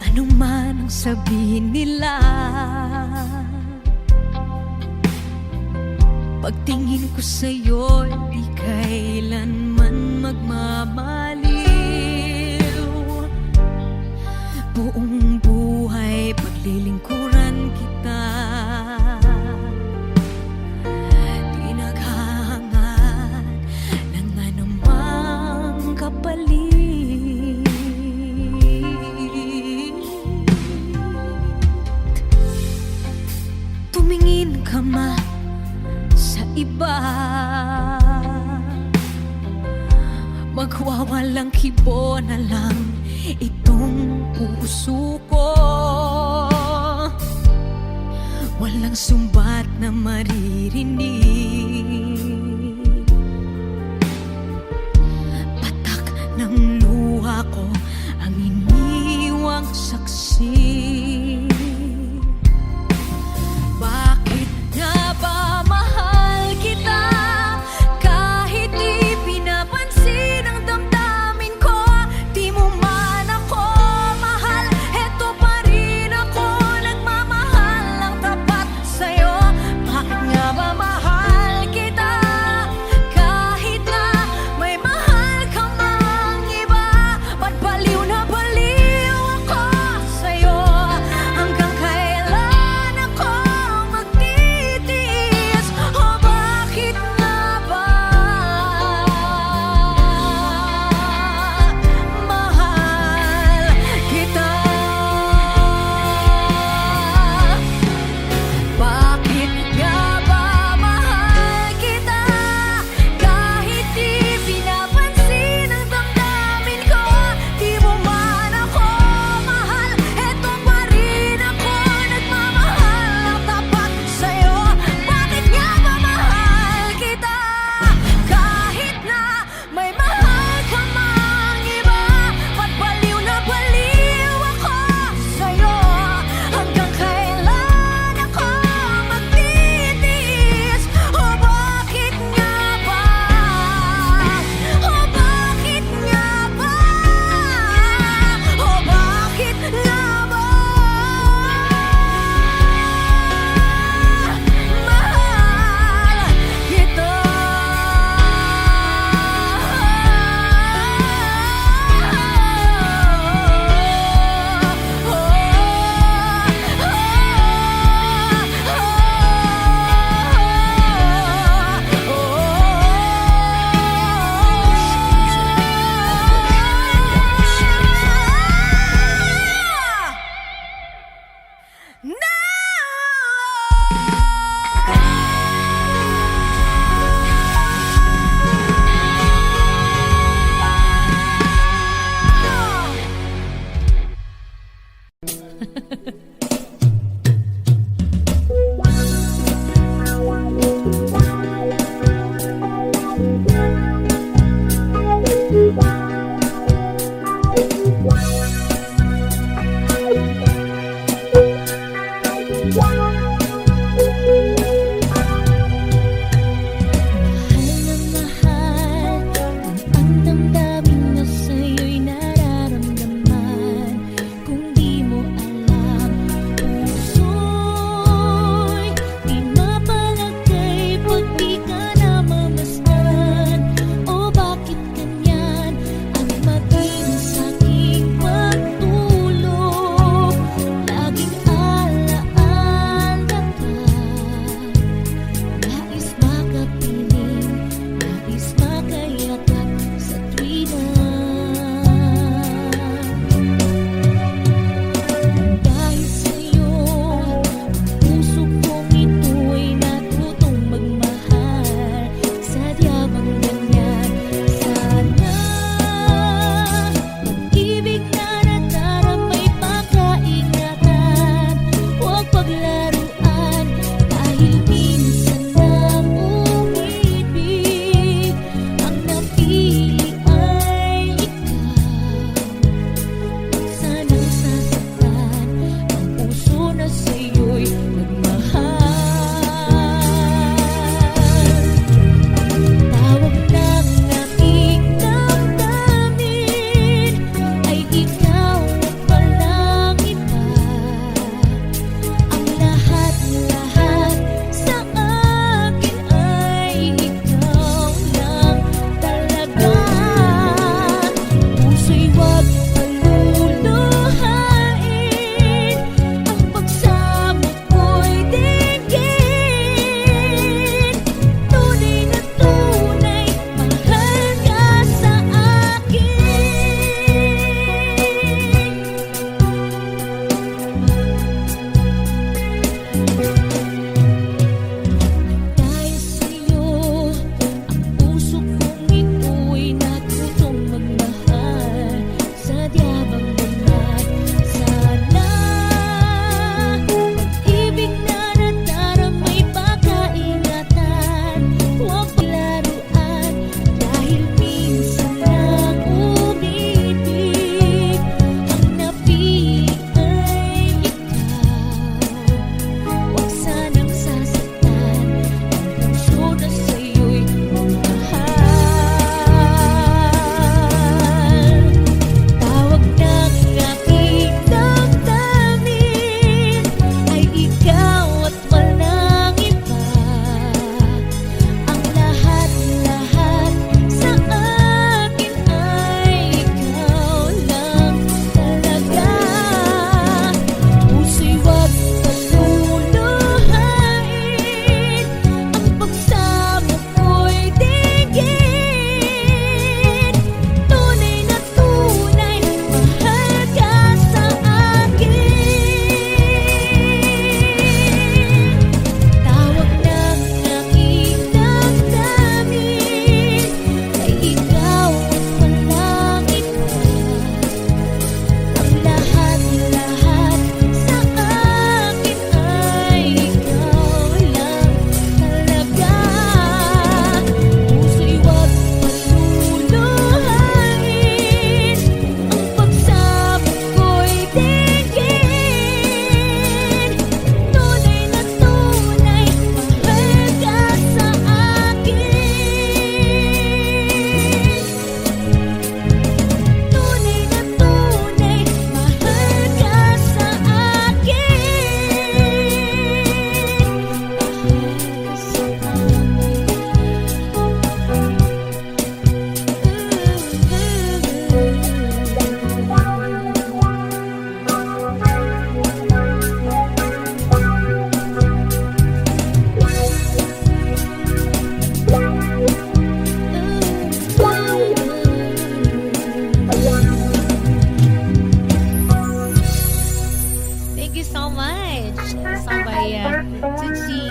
Ano man ang sabihin nila, pagtingin ko sa'yo, di kailanman magmamaliw. Buong buhay paglilingkuran kita, ka ma sa iba, magwawalang kibo na lang itong puso ko. Walang sumbat na maririnig, patak ng luha ko ang iniwang saksi. Bakit nga ba mahal kita kahit di pinapansin ang damdamin ko? Di mo man ako mahal, eto pa rin ako nagmamahal ng tapat sa'yo. Bakit nga ba mahal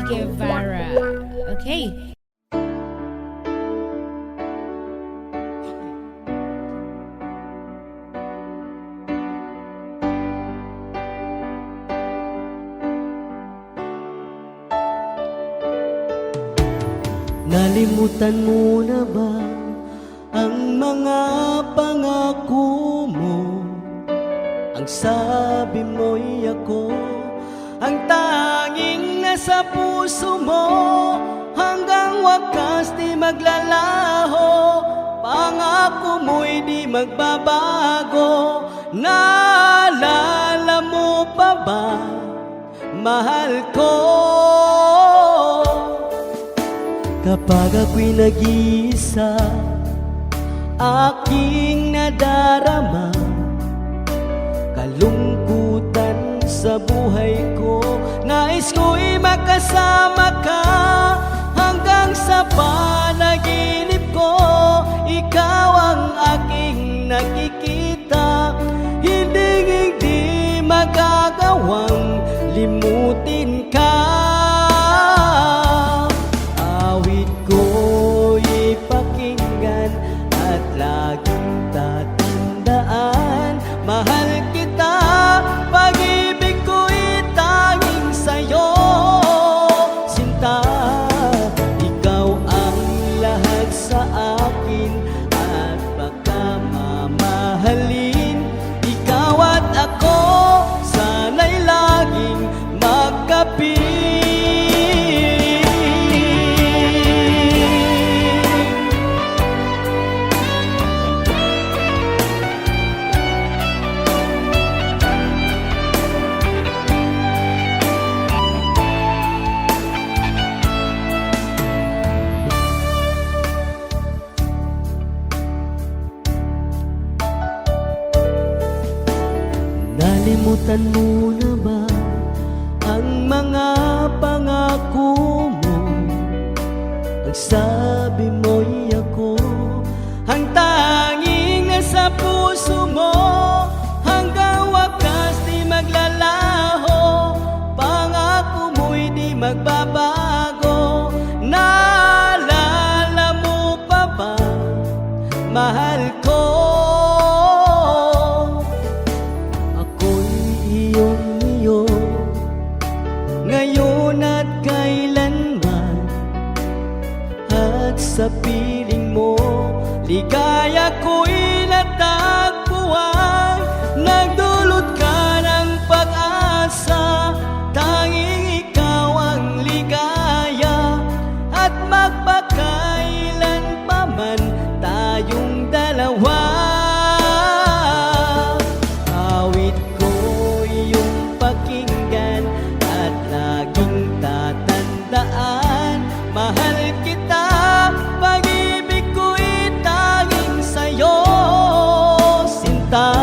Guevara. Okay. Nalimutan mo na ba ang mga pangako mo? Ang sabi mo'y ako ang tanging nasa puso mo, hanggang wakas di maglalaho. Pangako mo'y di magbabago. Naalala mo pa ba, mahal ko? Kapag ako'y nag-iisa, aking nadarama kalungkutan sa buhay ko. Nais ko'y makasama ka hanggang sa panaginip ko. Ikaw ang aking nakikita, hindi magagawang limutin ka. Awit ko'y pakinggan at laging tatandaan, mahal kita, pag-ibig ko'y tanging sa'yo. Sinta, ikaw ang lahat sa akin at baka mamahalin. Ikaw at ako, sana'y laging magkapit. Nalimutan mo na ba ang mga pangako mo? Ang sabi mo'y ako ang tanging nasa puso mo, hanggang wakas di maglalaho. Pangako mo'y di magbabago. Naalala mo pa ba, mahal ko? Ngayon at kailanman, at sa piling mo, ligaya ko'y natagpuan. Nagdulot ka ng pag-asa, tanging ikaw ang ligaya, at magpakailan pa man tayong dalawa. Awit ko'y iyong pakinggan at laging tatandaan, mahal kita, pag-ibig ko'y tanging sa'yo. Sinta,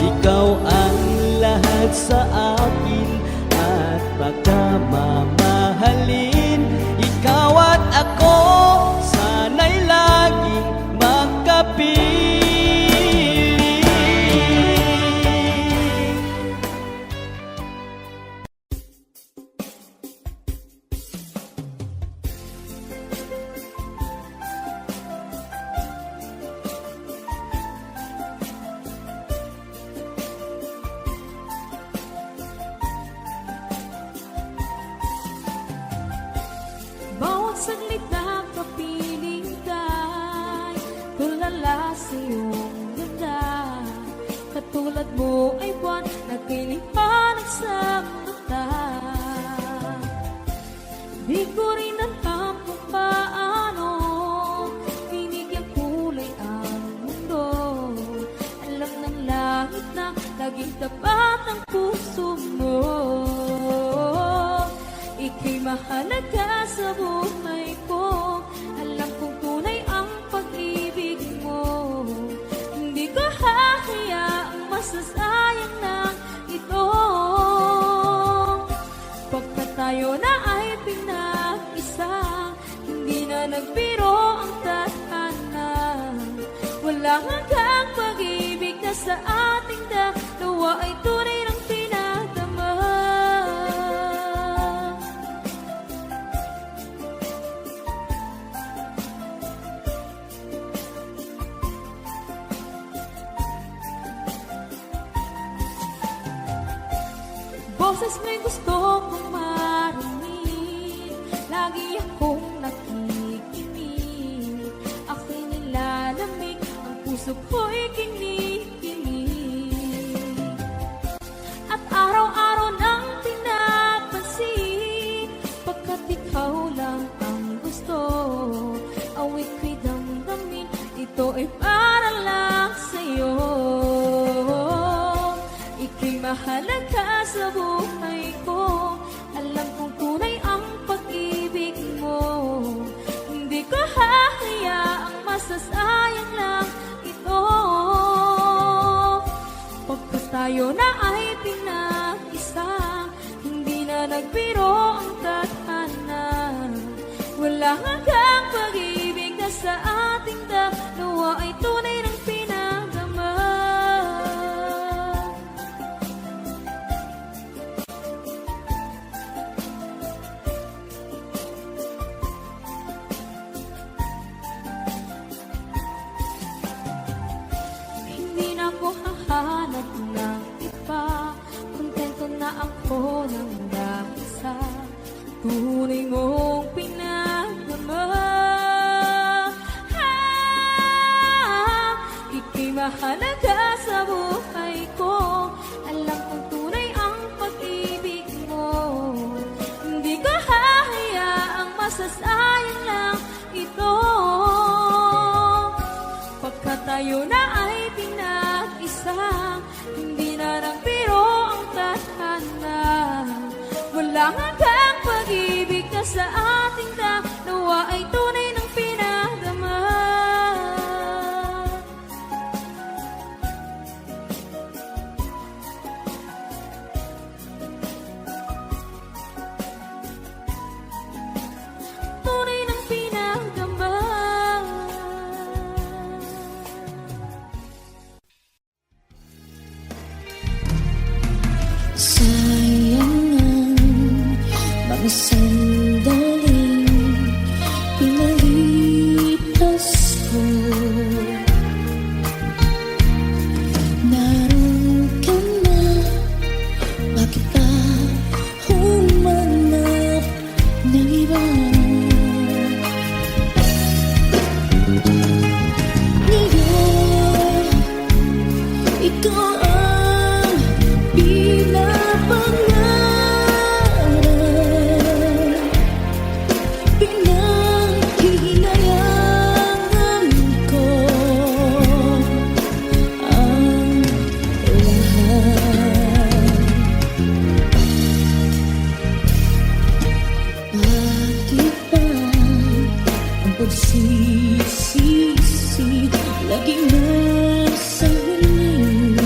ikaw ang lahat sa akin at baka mamahalin. Ikaw at ako, sana'y laging magkapiling. Bawat saglit na kapiling ka'y tulala sa iyong ganda. Katulad mo ay buwan na kinipanag sa mata. Di ko rin alam kung paano binigyan kulay ang mundo. Alam ng langit na laging tapat ang puso mo. Ika'y mahalaga sa buhay ko. Alam kong tunay ang pag-ibig mo. Hindi ko hahayaang masasayang na ito. Pagkat tayo na ay pinag-isa, hindi na nagbiro ang tadhana. Walang hanggang pag-ibig na sa ating dalawa ay tunay ng pinadama. oras may gusto kong marinig, lagi akong nakikinig. Ako'y nilalamig, ang puso ko'y kinikilig. At araw-araw nang pinapansin, pagkat ikaw lang ang gusto. Awit ko'y damdamin, ito ay para lang sa'yo. Ika'y mahalaga sa buhay ko, alam kong tunay ang pag-ibig mo. Hindi ko hahayaang masasayang lang ito. Pagkat tayo na ay pinag-isa, hindi na nagbiro ang tadhana. Wala hanggang pag-ibig na sa ating dalawa ay tunay ng pinagdama. Hindi na ako hahanap ng iba, kontento na ako ng dahil sa tunay mong pinagdama. Ika'y mahalaga sa buhay ko, alam kong tunay ang pag-ibig mo. Hindi ko hahayaang masasayang lang ito. Pagkat tayo na ay pinag-isa, hindi na nagbiro ang tadhana. Walang hanggang pag-ibig na sa ating dalawa ay tunay ng pinagdama. Tunay ng pinagdama. Sayang ang mga sandaling pinalipas ko. Naroon ka na, bakit pa humanap ng iba? Ngayon, ikaw ang pinapangarap, pinanghihinayangan ko ang lahat. Bakit ba ang pagsisisi laging nasa huli?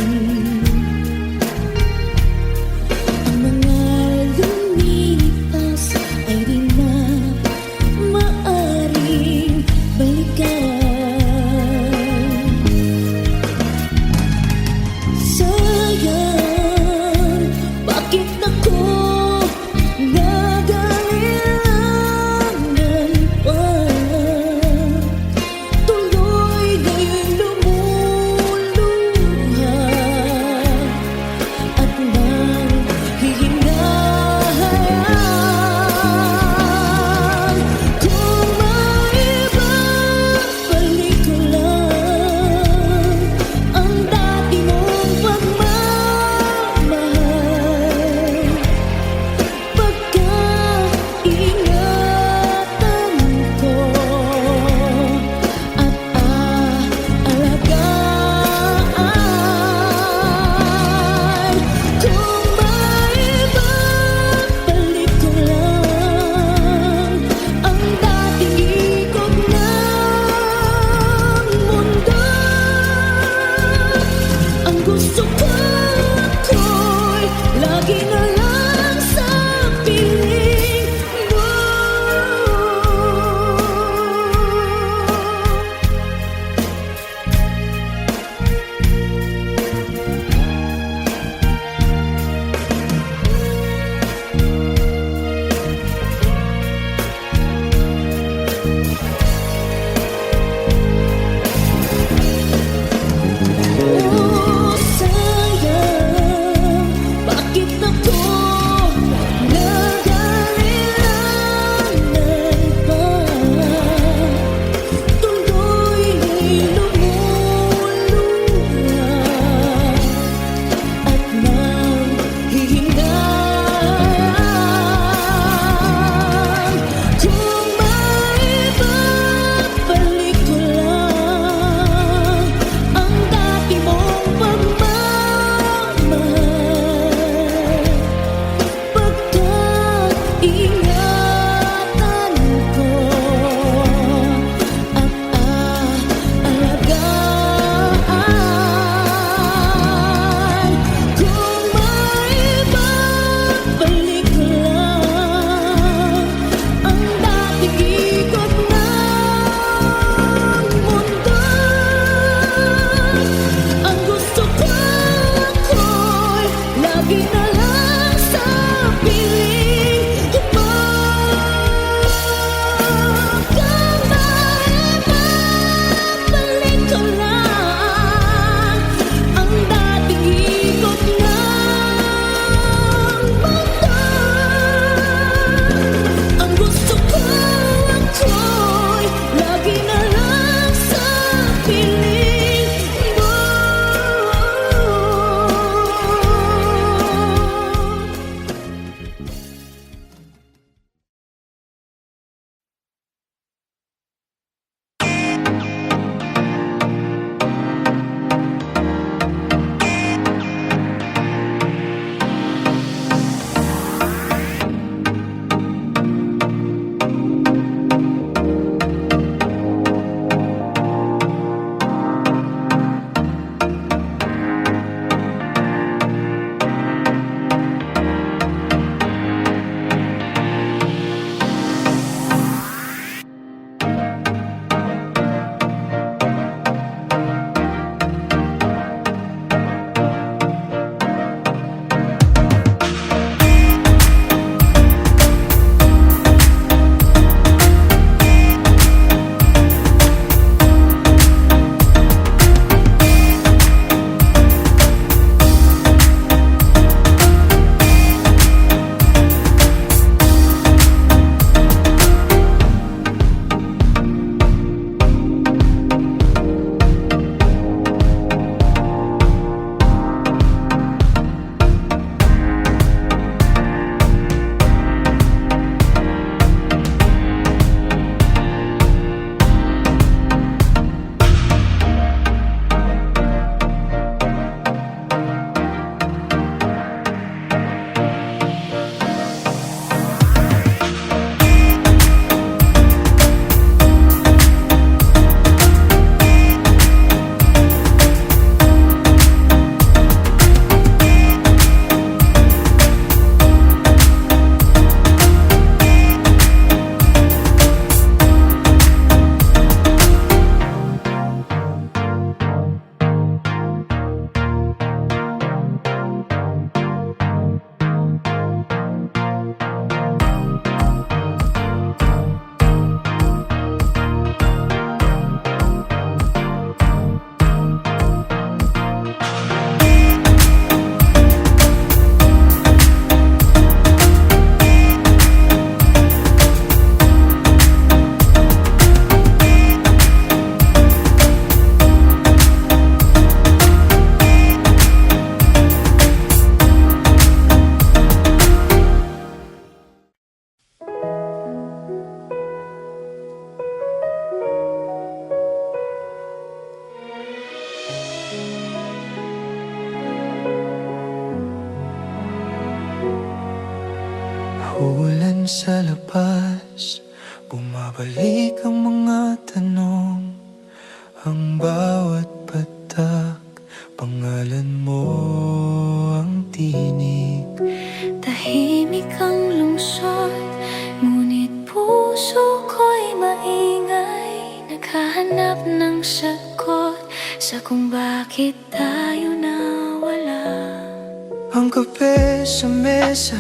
Ang mga lumipas ay di na maaring balikan. Sayang, bakit ako nag-alilangan pa? Tuloy ngayon oras, bumabalik ang mga tanong, ang bawat patak, pangalan mo ang tinig. Tahimik ang lungsod, ngunit puso ko'y maingay, naghahanap ng sagot sa kung bakit tayo nawala. Ang kape sa mesa,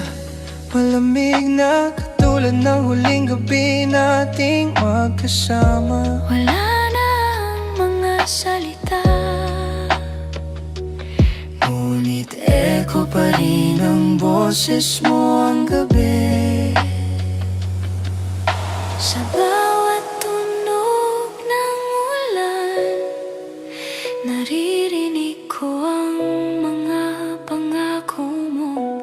malamig na katulad ng huling gabi nating magkasama. Wala na ang mga salita, Ngunit echo pa rin ang boses mo ang gabi. sa bawat tunog ng ulan, naririnig ko ang mga pangako mong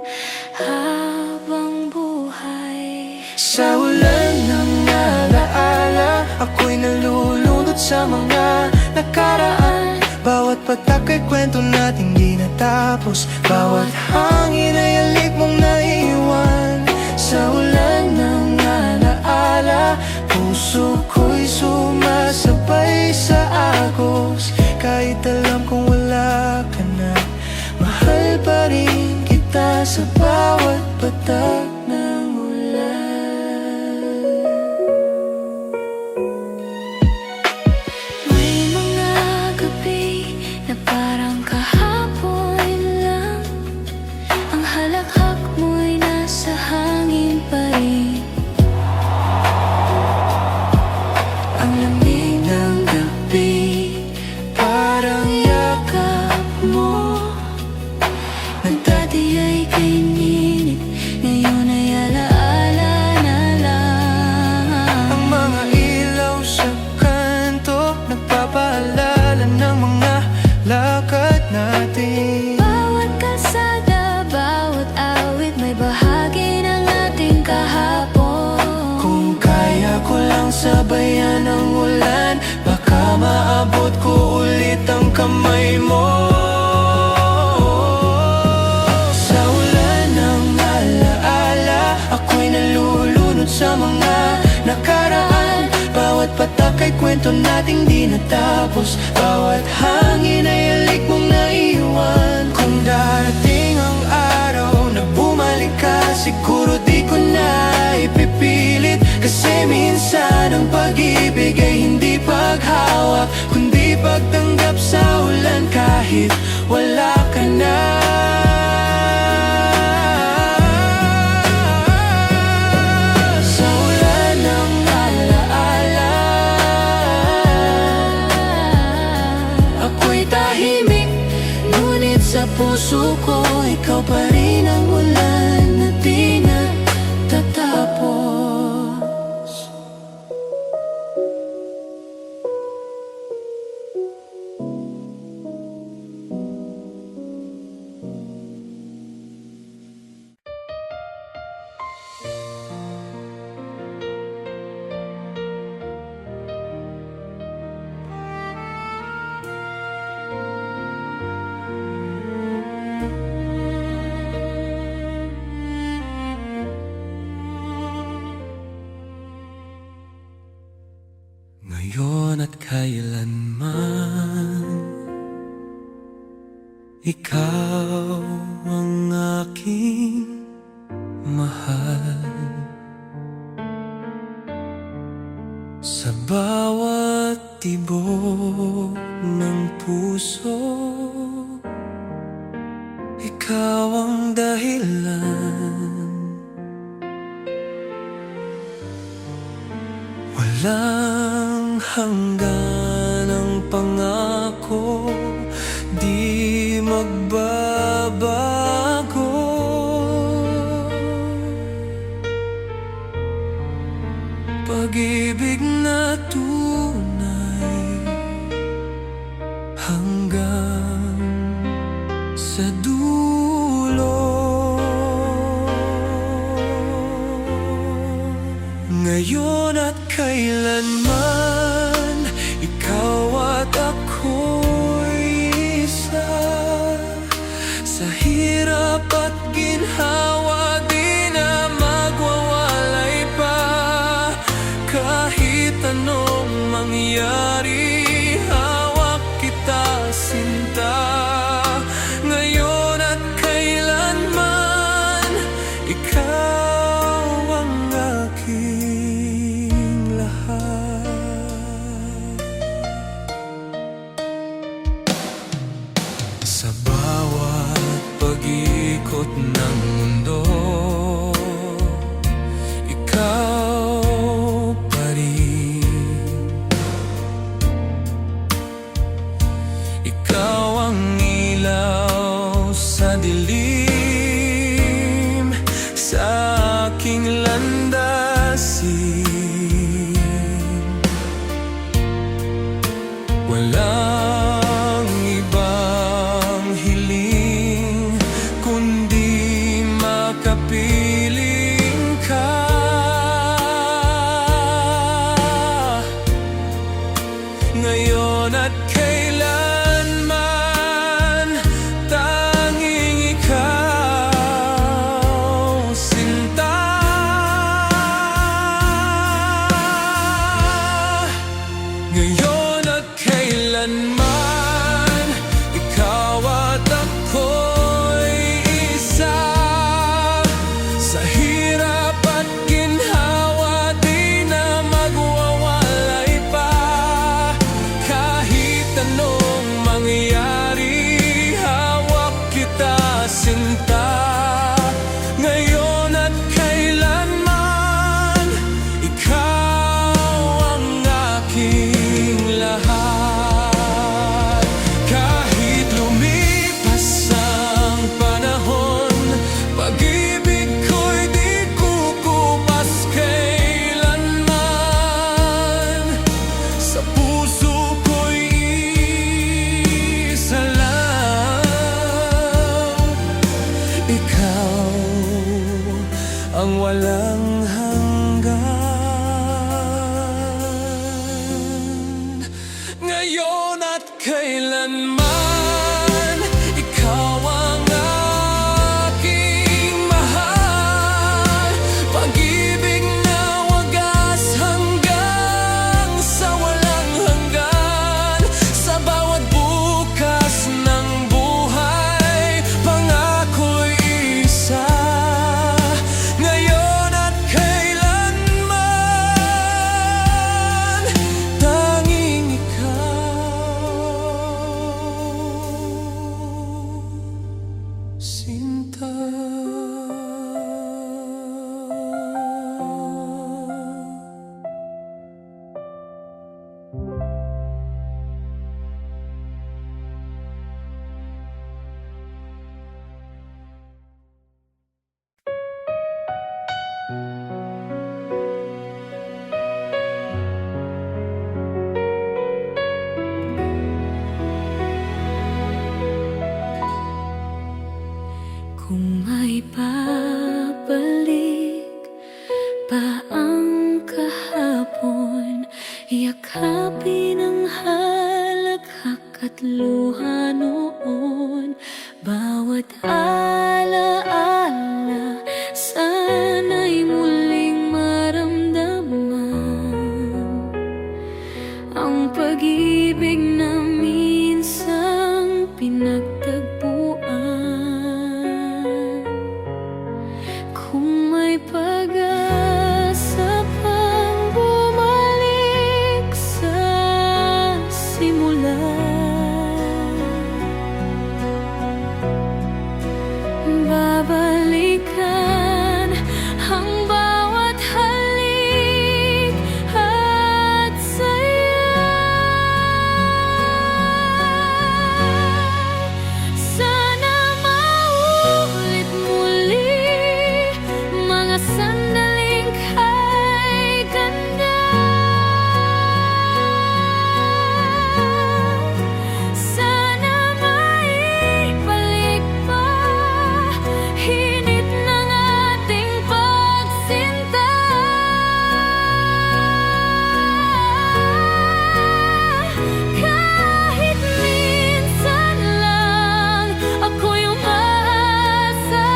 habang buhay. Sa ulan ng alaala, ako'y nalulunod sa mga nakaraan. Bawat patak ay kwento nating di natapos, bawat hangin ay alik mong naiwan. Sa ulan ng alaala, puso ko'y sumasabay sa agos. Kahit alam kong wala ka na, mahal pa rin kita sa bawat patak ng ulan. May mga gabi na parang kahapon lang, ang halakhak mo'y nasa hangin pa rin. Ang lamig ng gabi, parang yakap mo, Nagdadiyay kay ninit, ngayon ay alaala na lang. ang mga ilaw sa kanto, nagpapaalala ng mga lakad natin. Bawat kalsada, bawat awit, may bahagi ng ating kahapon. Kung kaya ko lang sabayan ang ulan, baka maabot ko ulit ang kamay mo. Sa ulan ng alaala, ako'y nalulunod sa mga nakaraan. Bawat patak ay kwento nating di natapos, bawat hangin ay alik mong naiwan. Kung darating ang araw na bumalik ka, siguro di ko na ipipilit. Kasi minsan ang pag-ibig ay hindi paghawak, kundi pagtanggap sa ulan kahit wala ka na. Sa ulan ng alaala, ako'y tahimik, ngunit sa puso ko ikaw pa rin ang ulan na di natatapos. Ngayon at kailanman, ikaw ang aking mahal. Sa bawat tibok ng puso, ikaw ang dahilan. Walang hanggan ang pangako, di magbabago. Pag-ibig na tunay hanggang sa dulo. Ngayon at kailanman, ikaw at ako'y isa. Sa hirap at ginhawa, di na magwawalay pa. kailanman ikaw ang aking mahal. Pag-ibig na wagas hanggang sa walang hanggan. Sa bawat bukas ng buhay, pangako'y isa. Ngayon at kailanman, tanging ikaw, Sinta. Kung may babalik pa ang kahapon, yakapin ang halakhak at luha noon. Bawat alaala sana'y muling maramdaman ang pag-ibig na minsang pinagtagpuan. Kung may pag-asa pang bumalik sa simula, babalikan ang bawat halik at saya. Sana maulit muli mga sandaling kay ganda. Sana maibalik pa hinit ng ating pagsinta. Kahit minsan lang ako'y umaasa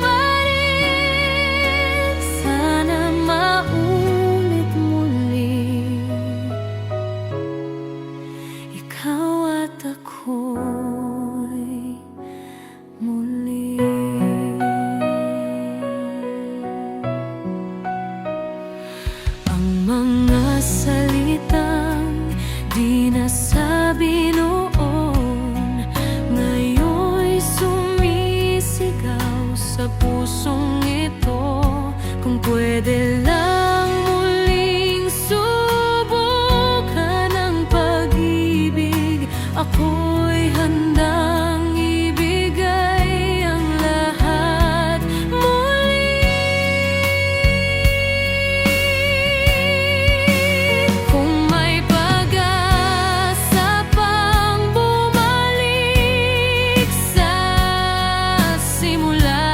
pa rin. Sana maulit muli ikaw at ako'y muli. Ang mga salitang di nasabi noon, ngayon'y sumisigaw sa pusong ito. Kung pwede lang muling subukan ang pag-ibig, ako'y handang ibigay ang lahat muli. Kung may pag-asa pang bumalik sa simula,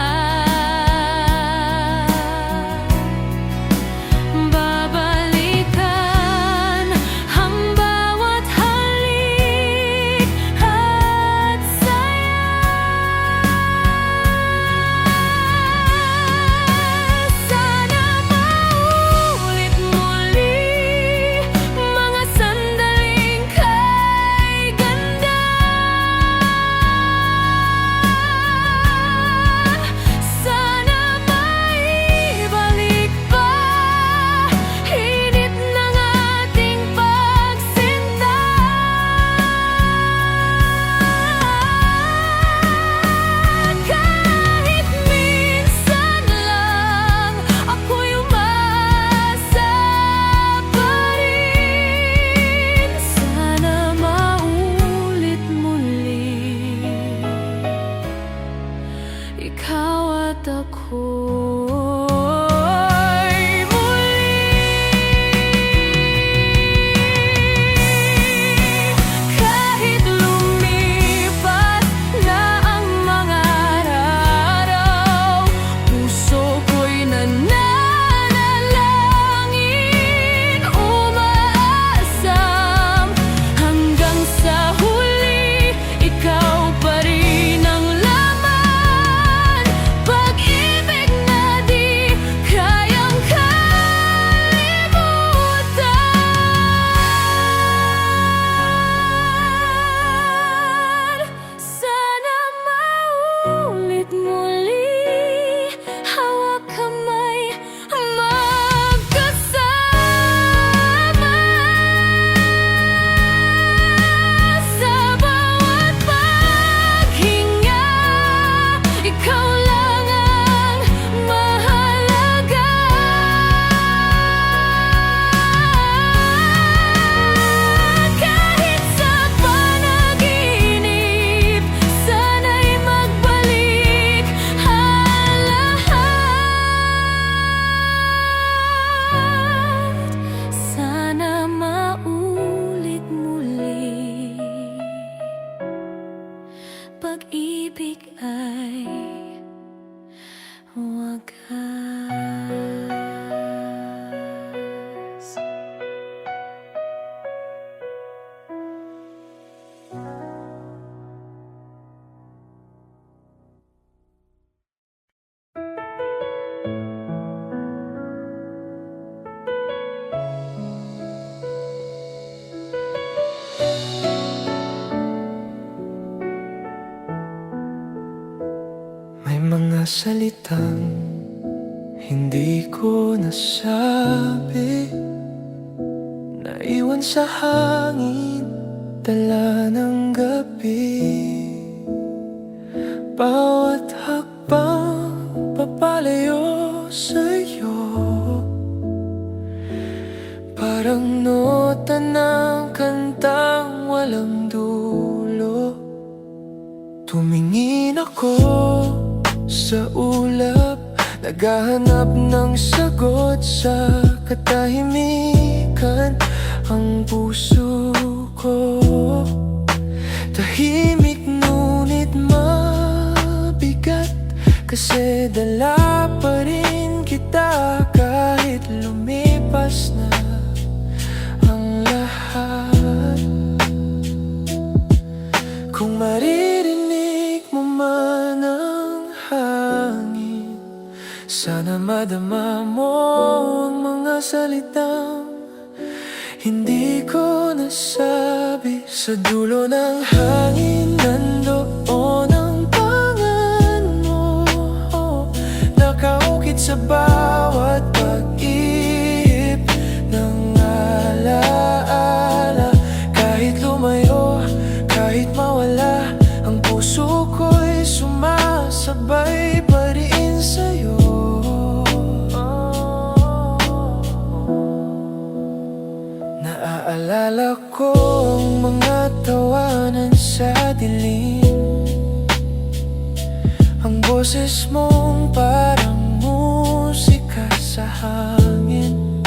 salitang hindi ko nasabi, naiwan sa hangin, dala ng gabi. Bawat hakbang papalayo sa'yo, parang nota ng kantang walang dulo. Tumingin ako sa ulap, naghahanap ng sagot sa katahimikan. Ang puso ko tahimik ngunit mabigat, kasi dala pa rin kita kahit lumipas na ang lahat. Kung maririnig mo man ang hangin, sana madama mo ang mga salitang hindi ko nasabi. Sa dulo ng hangin nandoon ang pangalan mo, nakaukit sa bawat pag-ihip ng alaala. Kahit lumayo, kahit mawala, ang puso ko'y sumasabay pa rin sa'yo. Naaalala ko ang mga tawanan sa dilim, ang boses mong parang musika sa hangin.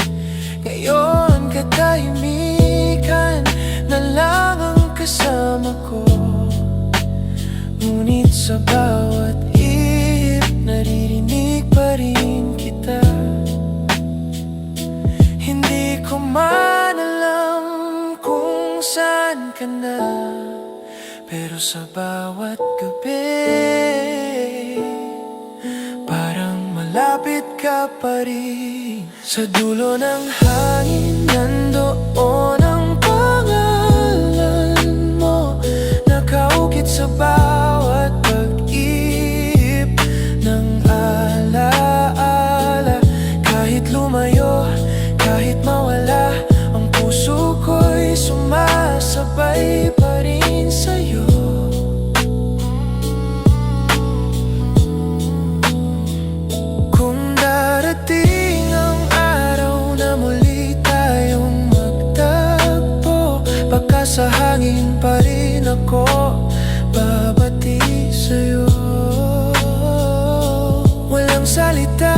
Ngayon katahimikan na lang ang kasama ko, ngunit sa bawat ihip naririnig pa rin kita. Hindi ko man alam kung saan ka na, pero sa bawat gabi parang malapit ka pa rin. Sa dulo ng hangin nandoon ang pangalan mo, nakaukit sa bawat pag-ihip ng alaala. Kahit lumayo, kahit mawala, ang puso ko'y sumasabay pa rin sa'yo. Kung darating ang araw na muli tayong magtagpo, baka sa hangin pa rin ako babati sa'yo. Walang salita,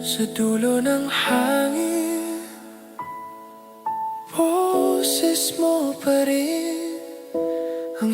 sa dulo ng hangin, boses mo pa rin ang